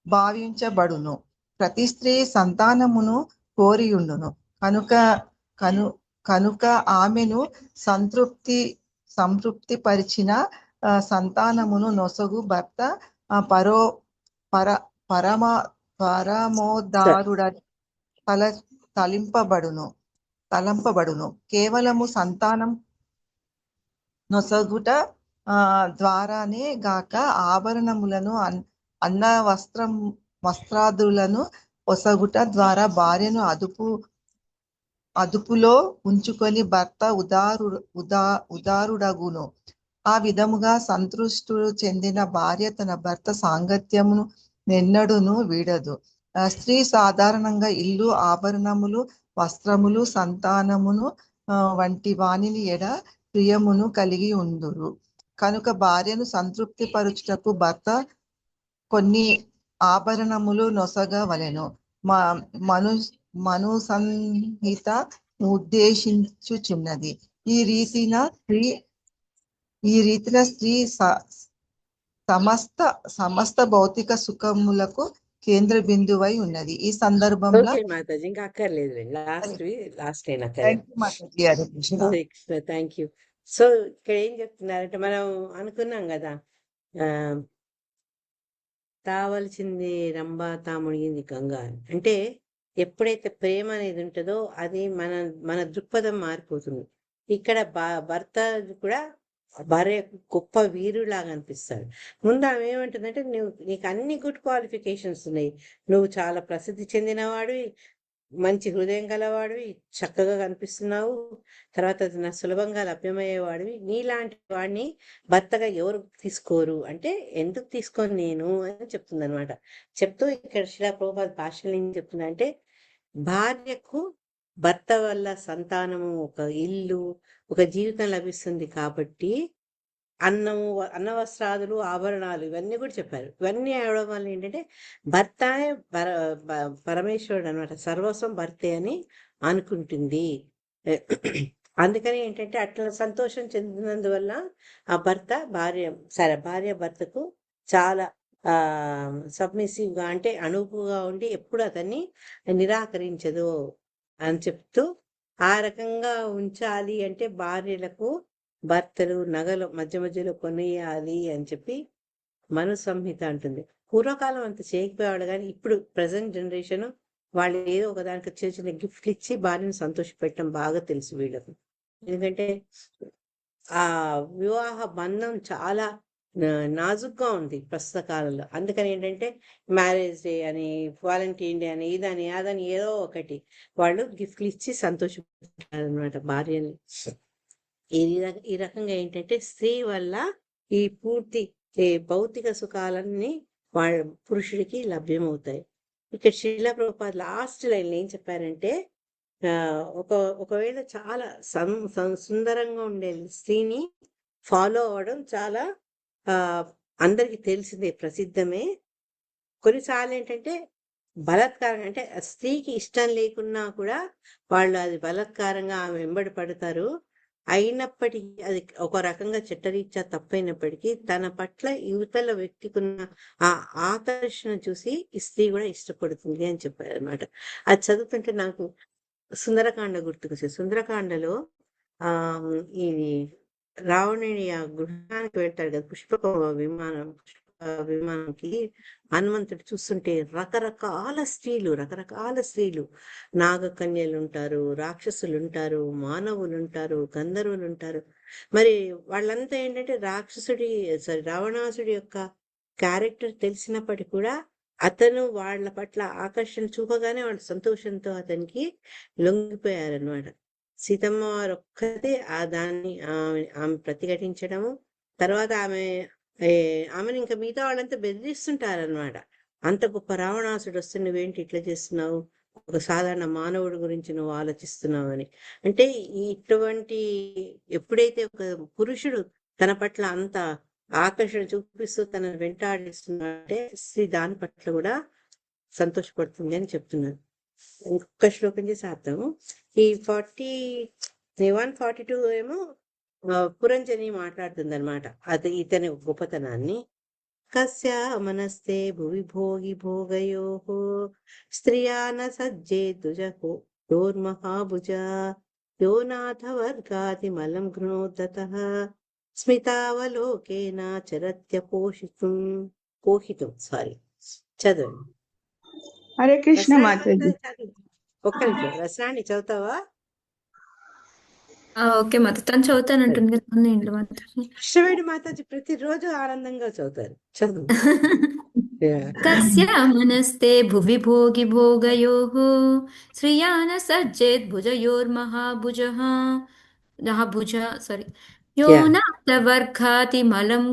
భావించబడును. ప్రతి స్త్రీ సంతానమును కోరియుండును కనుక ఆమెను సంతృప్తి పరిచిన సంతానమును నొసగు భర్త పరమోదారుడని తలంపబడును. కేవలము సంతానం నొసగుట ద్వారానే గాక ఆభరణములను అన్న వస్త్రాదులను ఒసగుట ద్వారా భార్యను అదుపులో ఉంచుకొని భర్త ఉదారుడగును. ఆ విధముగా సంతృష్టుడు చెందిన భార్య తన భర్త సాంగత్యమును నెన్నడును వీడదు. స్త్రీ సాధారణంగా ఇల్లు, ఆభరణములు, వస్త్రములు, సంతానమును వంటి వానిని ఎడ ప్రియమును కలిగి ఉందురు. కనుక భార్యను సంతృప్తి పరుచుటకు భర్త కొన్ని ఆభరణములు నొసగవలెను. మను సంహిత ఉద్దేశించుచున్నది. ఈ రీతిన స్త్రీ సమస్త భౌతిక సుఖములకు కేంద్ర బిందువై ఉన్నది. ఈ సందర్భంలో ఇంకా అక్కర్లేదు, లాస్ట్ థ్యాంక్ యూ. సో ఇక్కడ ఏం చెప్తున్నారంటే, మనం అనుకున్నాం కదా, తావలసింది రంభ తాముడిగింది గంగా అంటే, ఎప్పుడైతే ప్రేమ అనేది ఉంటుందో అది మన దృక్పథం మారిపోతుంది. ఇక్కడ భర్త కూడా భార్య గొప్ప వీరులాగా అనిపిస్తాడు. ముందు ఆమె ఏమంటుందంటే, నీకు అన్ని గుడ్ క్వాలిఫికేషన్స్ ఉన్నాయి, నువ్వు చాలా ప్రసిద్ధి చెందినవాడు, మంచి హృదయం గలవాడివి, చక్కగా కనిపిస్తున్నావు, తర్వాత అది నా సులభంగా లభ్యమయ్యేవాడివి, నీలాంటి వాడిని భర్తగా ఎవరు తీసుకోరు అంటే ఎందుకు తీసుకోను నేను అని చెప్తుంది అనమాట. చెప్తూ ఇక్కడ శిలా ప్రభుపాద భాషలో ఏం చెప్తుందంటే, భార్యకు భర్త వల్ల సంతానము, ఒక ఇల్లు, ఒక జీవితం లభిస్తుంది కాబట్టి అన్నము, అన్న వస్త్రాదులు, ఆభరణాలు ఇవన్నీ కూడా చెప్పారు. ఇవన్నీ అవడం వల్ల ఏంటంటే భర్తనే పరమేశ్వరుడు అనమాట, సర్వస్వం భర్తే అని అనుకుంటుంది. అందుకని ఏంటంటే అట్లా సంతోషం చెందినందువల్ల ఆ భర్త భార్య భర్తకు చాలా సబ్మిసివ్ గా అంటే అణువుగా ఉండి ఎప్పుడు అతన్ని నిరాకరించదు అని చెప్తూ, ఆ రకంగా ఉంచాలి అంటే భార్యలకు భర్తలు నగలు మధ్య మధ్యలో కొనియాలి అని చెప్పి మను సంహిత అంటుంది. పూర్వకాలం అంత చేయకపోయేవాడు, కానీ ఇప్పుడు ప్రజెంట్ జనరేషన్ వాళ్ళు ఏదో ఒక దానికి చిన్న చిన్న గిఫ్ట్లు ఇచ్చి భార్యను సంతోషపెట్టడం బాగా తెలుసు వీళ్ళకు. ఎందుకంటే ఆ వివాహ బంధం చాలా నాజుగ్గా ఉంది ప్రస్తుత కాలంలో. అందుకని ఏంటంటే మ్యారేజ్ డే అని, వాలంటీర్ డే అని, ఇదని అదని ఏదో ఒకటి వాళ్ళు గిఫ్ట్లు ఇచ్చి సంతోషపెట్టారు అనమాట భార్యని. ఈ రకంగా ఏంటంటే స్త్రీ వల్ల ఈ పూర్తి భౌతిక సుఖాలన్నీ వాళ్ళ పురుషుడికి లభ్యమవుతాయి. ఇక్కడ శిలా ప్రభుపాద లాస్ట్ లైన్ ఏం చెప్పారంటే, ఒకవేళ చాలా సుందరంగా ఉండే స్త్రీని ఫాలో అవ్వడం చాలా అందరికి తెలిసిందే, ప్రసిద్ధమే. కొన్నిసార్లు ఏంటంటే బలాత్కారం, అంటే స్త్రీకి ఇష్టం లేకున్నా కూడా వాళ్ళు అది బలాత్కారంగా ఆమె వెంబడి పడతారు. అయినప్పటికీ అది ఒక రకంగా చట్టరీత్యా తప్పైనప్పటికీ తన పట్ల యువతల వ్యక్తికున్న ఆ ఆకర్షణ చూసి ఈ స్త్రీ కూడా ఇష్టపడుతుంది అని చెప్పారు అనమాట. అది చదువుతుంటే నాకు సుందరకాండ గుర్తుకొచ్చింది. సుందరకాండలో ఇది రావణుని ఆ గృహానికి వెళ్తాడు కదా, పుష్పక విమానంకి హనుమంతుడు చూస్తుంటే రకరకాల స్త్రీలు, నాగకన్యలు ఉంటారు, రాక్షసులు ఉంటారు, మానవులు ఉంటారు, గంధర్వులు ఉంటారు. మరి వాళ్ళంతా ఏంటంటే రావణాసుడి యొక్క క్యారెక్టర్ తెలిసినప్పటికీ కూడా అతను వాళ్ళ పట్ల ఆకర్షణ చూపగానే వాళ్ళు సంతోషంతో అతనికి లొంగిపోయారనమాట. సీతమ్మ వారు ఒక్కతే దాన్ని ఆమె ప్రతిఘటించడము, తర్వాత ఆమెను ఇంకా మిగతా వాళ్ళంతా బెదిరిస్తుంటారనమాట. అంత గొప్ప రావణాసుడు వస్తే నువ్వేంటి ఇట్లా చేస్తున్నావు, ఒక సాధారణ మానవుడి గురించి నువ్వు ఆలోచిస్తున్నావు అని. అంటే ఇటువంటి ఎప్పుడైతే ఒక పురుషుడు తన పట్ల అంత ఆకర్షణ చూపిస్తూ తనను వెంటాడిస్తున్నాడంటే స్త్రీ దాని పట్ల కూడా సంతోషపడుతుంది అని చెప్తున్నారు. ఇంకొక శ్లోకం చేసి అర్థము. ఈ 142 ఏమో పురంజని మాట్లాడుతుంది అనమాట అది ఇతని గొప్పతనాన్ని. కస్య మనస్తే భువి భోగి భోగయో స్త్రియాన సజ్జే దుజహో యోర్మహాభుజ యోనాథ వర్గాది మలం గృణోదతః స్మితావలోకేన చరత్య పోహితం. సారీ, చదవండి. హరే కృష్ణ మాతాజీ. ఒక్క నిమిషం, రసరాణి చదువుతావా? ఓకే మాత, తను చదువుతానంటుంది కదా ఇంట్లో మాతాజీ. కృష్ణవేణి మాతాజీ ప్రతిరోజు ఆనందంగా చదువుతారు, చదువు. కస్య మనస్తే భువి భోగి భోగయోః శ్రియాన సజ్జేత్ భుజయోర్మహాభుజః యోనాథవర్గాతి మలం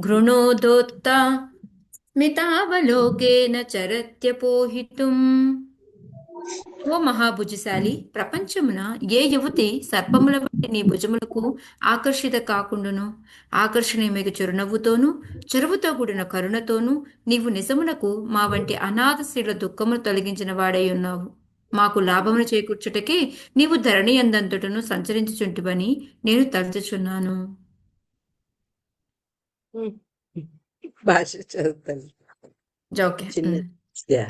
గృణోదోత్త స్మితావలోకేన చరత్యపోహితుం. ఓ మహాభుజశాలి, ప్రపంచమున ఏ యువతి సర్పముల వంటి నీ భుజములకు ఆకర్షిత కాకుండాను, ఆకర్షణీయమైన చిరునవ్వుతోనూ చెరువుతో కూడిన కరుణతోనూ నీవు నిజమునకు మా వంటి అనాథ స్త్రీల దుఃఖమును తొలగించిన వాడై ఉన్నావు. మాకు లాభమును చేకూర్చుటకే నీవు ధరణి అందంతటను సంచరించుచుంటివని నేను తలుచుచున్నాను. భాష చదువుతాను. ఓకే,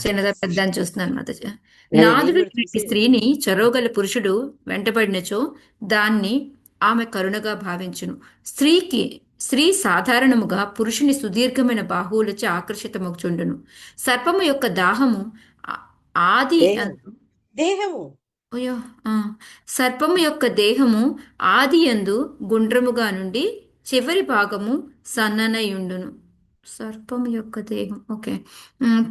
చిన్నదా పెద్ద అని చూస్తున్నాను మాతాజీ. నాదుడు స్త్రీని చరోగల పురుషుడు వెంటబడినచో దాన్ని ఆమె కరుణగా భావించును. స్త్రీ సాధారణముగా పురుషుని సుదీర్ఘమైన బాహువులచే ఆకర్షితమగుచుండును. సర్పము యొక్క సర్పము యొక్క దేహము ఆది యందు గుండ్రముగా నుండి చివరి భాగము సన్ననయుండును. సర్పం యొక్క దేహం. ఓకే.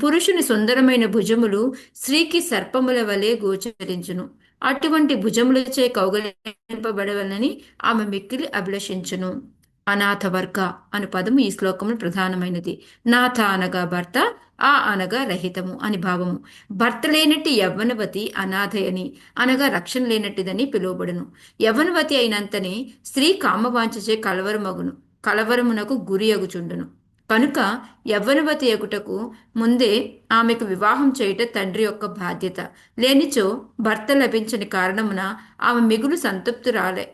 పురుషుని సుందరమైన భుజములు స్త్రీకి సర్పముల వలె గోచరించును. అటువంటి భుజములచే కౌగలింపబడవలని ఆమె మిక్కిలి అభిలషించును. అనాథ వర్గ అను పదము ఈ శ్లోకంలో ప్రధానమైనది. నాథ అనగా భర్త, ఆ అనగా రహితము అని భావము. భర్త లేనట్టి యవ్వనవతి అనాథయని అనగా రక్షణ లేనట్టిదని పిలువబడును. యవ్వనవతి అయినంతనే స్త్రీ కామవాంఛచే కలవరమునకు గురి అగుచుండును. కనుక యవ్వనవతి ఎగుటకు ముందే ఆమెకు వివాహం చేయుట తండ్రి యొక్క బాధ్యత. లేనిచో భర్త లభించని కారణమున ఆమె మిగులు సంతృప్తురాలు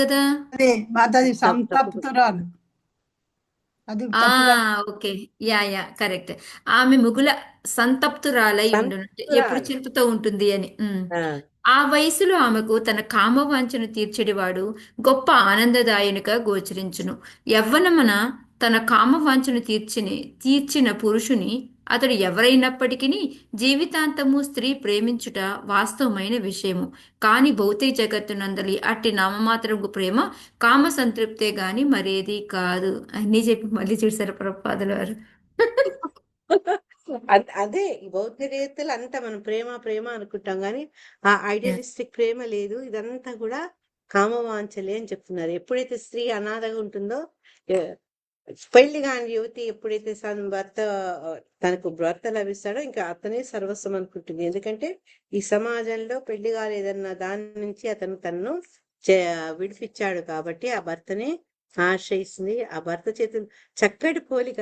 కదా. అదే మాతాజీ సంతప్తురాలు. అది ఓకే, యా కరెక్ట్. ఆమె మిగుల సంతప్తురాలై ఉండును, ఎప్పుడు చింతతో ఉంటుంది అని. ఆ వయసులో ఆమెకు తన కామవాంఛను తీర్చెడివాడు గొప్ప ఆనందదాయునిగా గోచరించును. యవ్వనమున తన కామవాంఛను తీర్చిన పురుషుని అతడు ఎవరైనప్పటికీ జీవితాంతము స్త్రీ ప్రేమించుట వాస్తవమైన విషయము. కాని భౌతిక జగత్తునందలి అట్టి నామమాత్రపు ప్రేమ కామ సంతృప్తే గాని మరేది కాదు. అన్నీ చెప్పి మళ్ళీ చూసారు ప్రభుపాదుల వారు. అదే ఈ భౌతికవేత్తలు అంతా మనం ప్రేమ ప్రేమ అనుకుంటాం కానీ ఆ ఐడియలిస్టిక్ ప్రేమ లేదు. ఇదంతా కూడా కామవాంఛలే అని చెప్తున్నారు. ఎప్పుడైతే స్త్రీ అనాథగా ఉంటుందో, పెళ్లి కాని యువతి ఎప్పుడైతే తనకు భర్త లభిస్తాడో ఇంకా అతనే సర్వస్వం అనుకుంటుంది. ఎందుకంటే ఈ సమాజంలో పెళ్లి కాలేదన్న దాని నుంచి తనను విడిపించాడు కాబట్టి ఆ భర్తనే ఆశ్రయిస్తుంది. ఆ భర్త చేతులు చక్కటి పోలిక,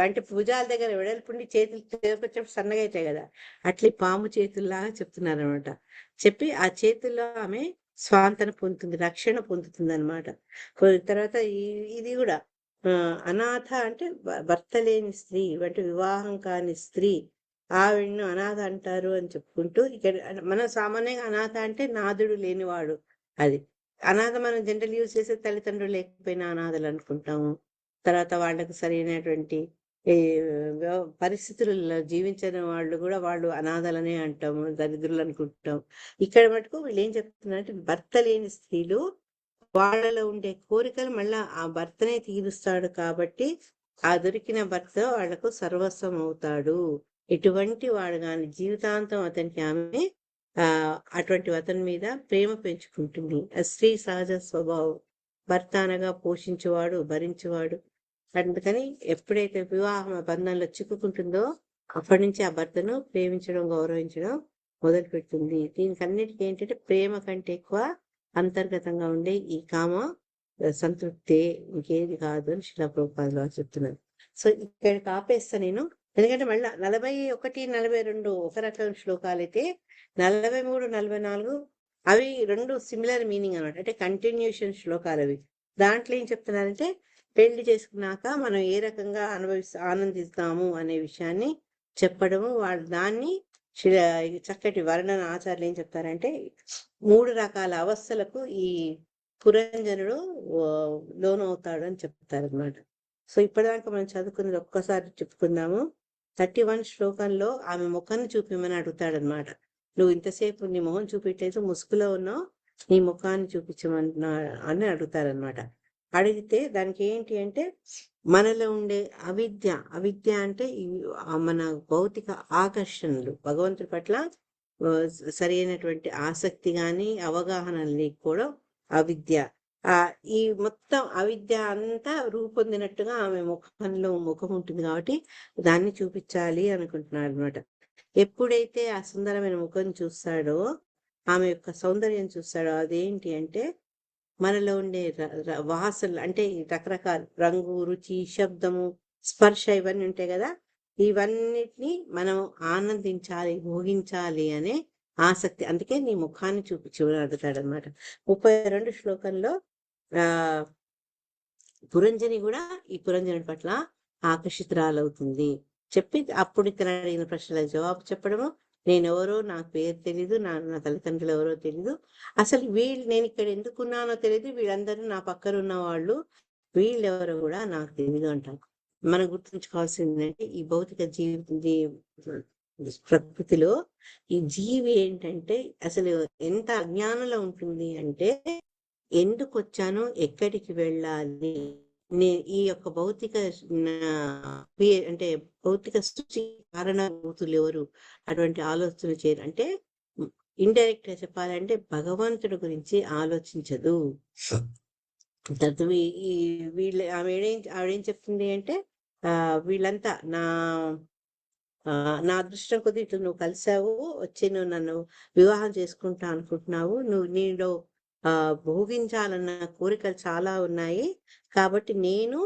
అంటే భుజాల దగ్గర వెడల్పుండి చేతులు చేపచ్చినప్పుడు సన్నగా అవుతాయి కదా, అట్లే పాము చేతుల్లాగా చెప్తున్నారు అనమాట. చెప్పి ఆ చేతుల్లో ఆమె స్వాంతన పొందుతుంది, రక్షణ పొందుతుంది అనమాట. తర్వాత ఇది కూడా అనాథ అంటే భర్త లేని స్త్రీ, అంటే వివాహం కాని స్త్రీ, ఆవిడను అనాథ అంటారు అని చెప్పుకుంటూ, ఇక్కడ మనం సామాన్యంగా అనాథ అంటే నాదుడు లేనివాడు. అది అనాథ మనం జనరల్ యూజ్ చేసే తల్లిదండ్రులు లేకపోయినా అనాథలు అనుకుంటాము. తర్వాత వాళ్ళకు సరైనటువంటి పరిస్థితులలో జీవించిన వాళ్ళు కూడా వాళ్ళు అనాథలనే అంటాము, దరిద్రులు అనుకుంటాం. ఇక్కడ మటుకు వీళ్ళు ఏం చెప్తున్నారంటే భర్త లేని స్త్రీలు వాళ్ళలో ఉండే కోరికలు మళ్ళా ఆ భర్తనే తీరుస్తాడు కాబట్టి ఆ దొరికిన భర్త వాళ్లకు సర్వస్వం అవుతాడు. ఎటువంటి వాడు కానీ జీవితాంతం అతనికి ఆమె అటువంటి అతని మీద ప్రేమ పెంచుకుంటుంది. స్త్రీ సహజ స్వభావం. భర్త అనగా పోషించేవాడు, భరించేవాడు. అందుకని ఎప్పుడైతే వివాహ బంధంలో చిక్కుకుంటుందో అప్పటి నుంచి ఆ భర్తను ప్రేమించడం, గౌరవించడం మొదలు పెడుతుంది. దీనికి అన్నిటికీ ఏంటంటే ప్రేమ కంటే ఎక్కువ అంతర్గతంగా ఉండే ఈ కామ సంతృప్తి ఇంకేది కాదు అని శిలా ప్రభుపాదులు వారు చెప్తున్నారు. సో ఇక్కడికి ఆపేస్తా నేను, ఎందుకంటే మళ్ళీ 41, 42 ఒక రకం శ్లోకాలు అయితే 43, 44 అవి రెండు సిమిలర్ మీనింగ్ అనమాట. అంటే కంటిన్యూషన్ శ్లోకాలు అవి. దాంట్లో ఏం చెప్తున్నారంటే పెళ్లి చేసుకున్నాక మనం ఏ రకంగా ఆనందిస్తాము అనే విషయాన్ని చెప్పడము. వాళ్ళు దాన్ని చక్కటి వర్ణన ఆచార్యులు ఏం చెప్తారంటే 3 రకాల అవస్థలకు ఈ పురంజనుడు లోనవుతాడు అని చెప్తారు అనమాట. సో ఇప్పటిదాకా మనం చదువుకున్నది ఒక్కసారి చెప్పుకుందాము. 31 శ్లోకంలో ఆమె ముఖాన్ని చూపిమని అడుగుతాడనమాట. నువ్వు ఇంతసేపు నీ మొహం చూపించలేదు, ముసుగులో ఉన్నావు, నీ ముఖాన్ని చూపించమన్నా అని అడుగుతారనమాట. అడిగితే దానికి ఏంటి అంటే మనలో ఉండే అవిద్య అంటే మన భౌతిక ఆకర్షణలు, భగవంతుడి పట్ల సరైనటువంటి ఆసక్తి కానీ అవగాహన లేకపోవడం అవిద్య. ఈ మొత్తం అవిద్య అంతా రూపొందినట్టుగా ఆమె ముఖం ఉంటుంది కాబట్టి దాన్ని చూపించాలి అనుకుంటున్నాడు అనమాట. ఎప్పుడైతే ఆ సుందరమైన ముఖం చూస్తాడో, ఆమె యొక్క సౌందర్యం చూస్తాడో, అదేంటి అంటే మనలో ఉండే వాసనలు, అంటే రకరకాల రంగు, రుచి, శబ్దము, స్పర్శ ఇవన్నీ ఉంటాయి కదా, ఇవన్నిటిని మనం ఆనందించాలి, భోగించాలి అనే ఆసక్తి. అందుకే నీ ముఖాన్ని చూపించమని అడుగుతాడు అనమాట. 32 శ్లోకంలో పురంజని కూడా ఈ పురంజనుడి పట్ల ఆకర్షితురాలవుతుంది. చెప్పి అప్పుడు ఇతను అడిగిన ప్రశ్నలకు జవాబు చెప్పడము, నేనెవరో నాకు పేరు తెలీదు, నా తల్లిదండ్రులు ఎవరో తెలీదు, అసలు నేను ఇక్కడ ఎందుకున్నానో తెలియదు, వీళ్ళందరూ నా పక్కన ఉన్న వాళ్ళు, వీళ్ళెవరో కూడా నాకు తెలియదు అంటారు. మనం గుర్తుంచుకోవాల్సిందంటే ఈ భౌతిక ప్రకృతిలో ఈ జీవి ఏంటంటే అసలు ఎంత అజ్ఞానంలో ఉంటుంది అంటే ఎందుకు వచ్చానో, ఎక్కడికి వెళ్ళాలి, ఈ యొక్క భౌతిక అంటే భౌతిక సృష్టి కారణభూతులు ఎవరు అటువంటి ఆలోచన చేయరు. అంటే ఇండైరెక్ట్ గా చెప్పాలంటే భగవంతుడి గురించి ఆలోచించదు. తర్వాత ఆవిడేం చెప్తుంది అంటే వీళ్ళంతా నా అదృష్టం కొద్ది ఇట్లా నువ్వు కలిసావు, వచ్చి నువ్వు నన్ను వివాహం చేసుకుంటా అనుకుంటున్నావు, నీలో భోగించాలన్న కోరికలు చాలా ఉన్నాయి, కాబట్టి నేను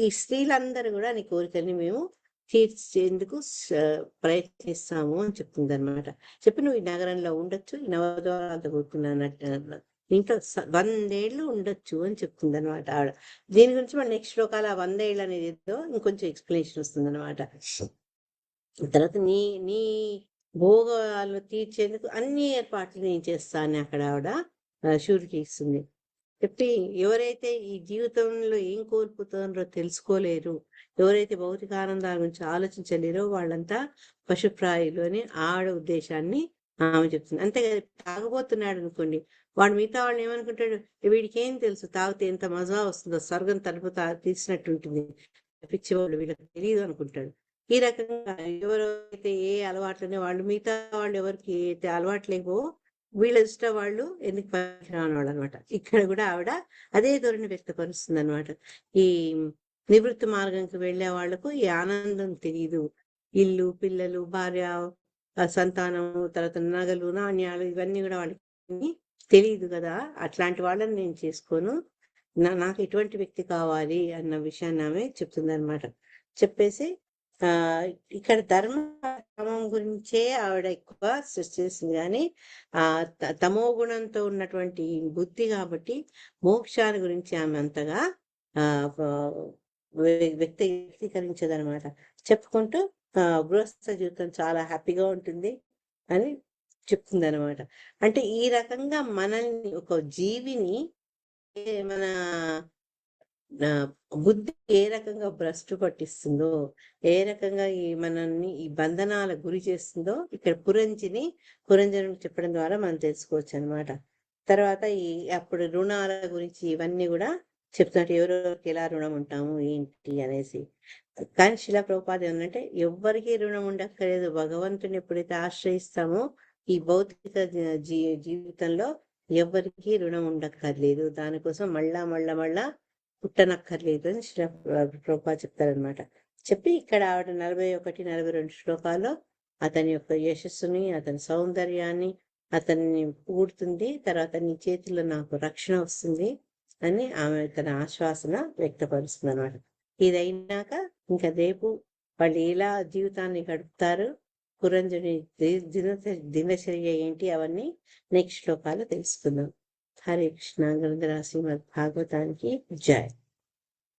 ఈ స్త్రీలందరూ కూడా నీ కోరికల్ని మేము తీర్చేందుకు ప్రయత్నిస్తాము అని చెప్తుంది అనమాట. చెప్పి నువ్వు ఈ నగరంలో ఉండొచ్చు, ఈ నవద్వారాలతో కూడుకున్న ఇంట్లో 100 ఏళ్ళు ఉండొచ్చు అని చెప్తుంది అనమాట ఆవిడ. దీని గురించి మన నెక్స్ట్ శ్లోకాల 100 ఏళ్ళు అనేది ఏదో ఇంకొంచెం ఎక్స్ప్లెనేషన్ వస్తుంది అనమాట. తర్వాత నీ భోగాలను తీర్చేందుకు అన్ని ఏర్పాట్లు నేను చేస్తాను అక్కడ ఆవిడ షూరిటీ ఇస్తుంది. చెప్పి ఎవరైతే ఈ జీవితంలో ఏం కోల్పోతారో తెలుసుకోలేరు, ఎవరైతే భౌతిక ఆనందాల గురించి ఆలోచించలేరో వాళ్ళంతా పశుప్రాయులు అని ఆవిడ ఉద్దేశాన్ని ఆమె చెప్తుంది. అంతేకాదు తాగబోతున్నాడు అనుకోండి, వాడు మిగతా వాళ్ళు ఏమనుకుంటాడు, వీడికి ఏం తెలుసు, తాగితే ఎంత మజా వస్తుందో, స్వర్గం తలుపు తీసినట్టు ఉంటుంది, పిచ్చివాళ్ళు వీళ్ళకి తెలియదు అనుకుంటాడు. ఈ రకంగా ఎవరైతే ఏ అలవాట్లనే వాళ్ళు మిగతా వాళ్ళు ఎవరికి అయితే అలవాట్లేవో వీళ్ళ ఇష్టం వాళ్ళు ఎందుకు పనికిరాని వాళ్ళు అనమాట. ఇక్కడ కూడా ఆవిడ అదే ధోరణి వ్యక్తపరుస్తుంది అనమాట. ఈ నివృత్తి మార్గంకి వెళ్ళే వాళ్లకు ఈ ఆనందం తెలియదు. ఇల్లు, పిల్లలు, భార్య, సంతానము, తర్వాత నగలు, నాణ్యాలు ఇవన్నీ కూడా వాళ్ళకి తెలియదు కదా. అట్లాంటి వాళ్ళని నేను చేసుకోను, నాకు ఎటువంటి వ్యక్తి కావాలి అన్న విషయాన్ని ఆమె చెప్తుంది అనమాట. చెప్పేసి ఇక్కడ ధర్మం గురించే ఆవిడ ఎక్కువ సృష్టిస్తుంది, కానీ తమో గుణంతో ఉన్నటువంటి బుద్ధి మోక్షాన్ని గురించి ఆమె అంతగా వ్యక్తీకరించదనమాట. చెప్పుకుంటూ గృహస్థ జీవితం చాలా హ్యాపీగా ఉంటుంది అని చెప్తుంది అనమాట. అంటే ఈ రకంగా మనల్ని ఒక జీవిని మన బుద్ధి ఏ రకంగా భ్రష్టు పట్టిస్తుందో, ఏ రకంగా మనల్ని ఈ బంధనాల గురి చేస్తుందో ఇక్కడ పురంజను చెప్పడం ద్వారా మనం తెలుసుకోవచ్చు అనమాట. తర్వాత అప్పుడు రుణాల గురించి ఇవన్నీ కూడా చెప్తున్నట్టు ఎవరెవరికి ఎలా రుణం ఉంటాము ఏంటి అనేసి. కానీ శిలా ప్రభుపాద ఏమంటే ఎవ్వరికీ రుణం ఉండక్కర్లేదు. భగవంతుని ఎప్పుడైతే ఆశ్రయిస్తామో ఈ భౌతిక జీవితంలో ఎవ్వరికీ రుణం ఉండక్కర్లేదు, దానికోసం మళ్ళా పుట్టనక్కర్లేదు అని శ్రీ ప్రభుపాద చెప్తారనమాట. చెప్పి ఇక్కడ ఆవిడ 41, 42 శ్లోకాల్లో అతని యొక్క యశస్సుని, అతని సౌందర్యాన్ని, అతన్ని పూడుతుంది. తర్వాత నీ చేతిలో నాకు రక్షణ వస్తుంది అని ఆమె తన ఆశ్వాసన వ్యక్తపరుస్తుంది అనమాట. ఇదైనాక ఇంకా రేపు వాళ్ళు ఎలా జీవితాన్ని గడుపుతారు, పురంజని దినచర్య ఏంటి, అవన్నీ నెక్స్ట్ శ్లోకాలు తెలుసుకుందాం. హరే కృష్ణ. గ్రంథరాశి భాగవతానికి జై.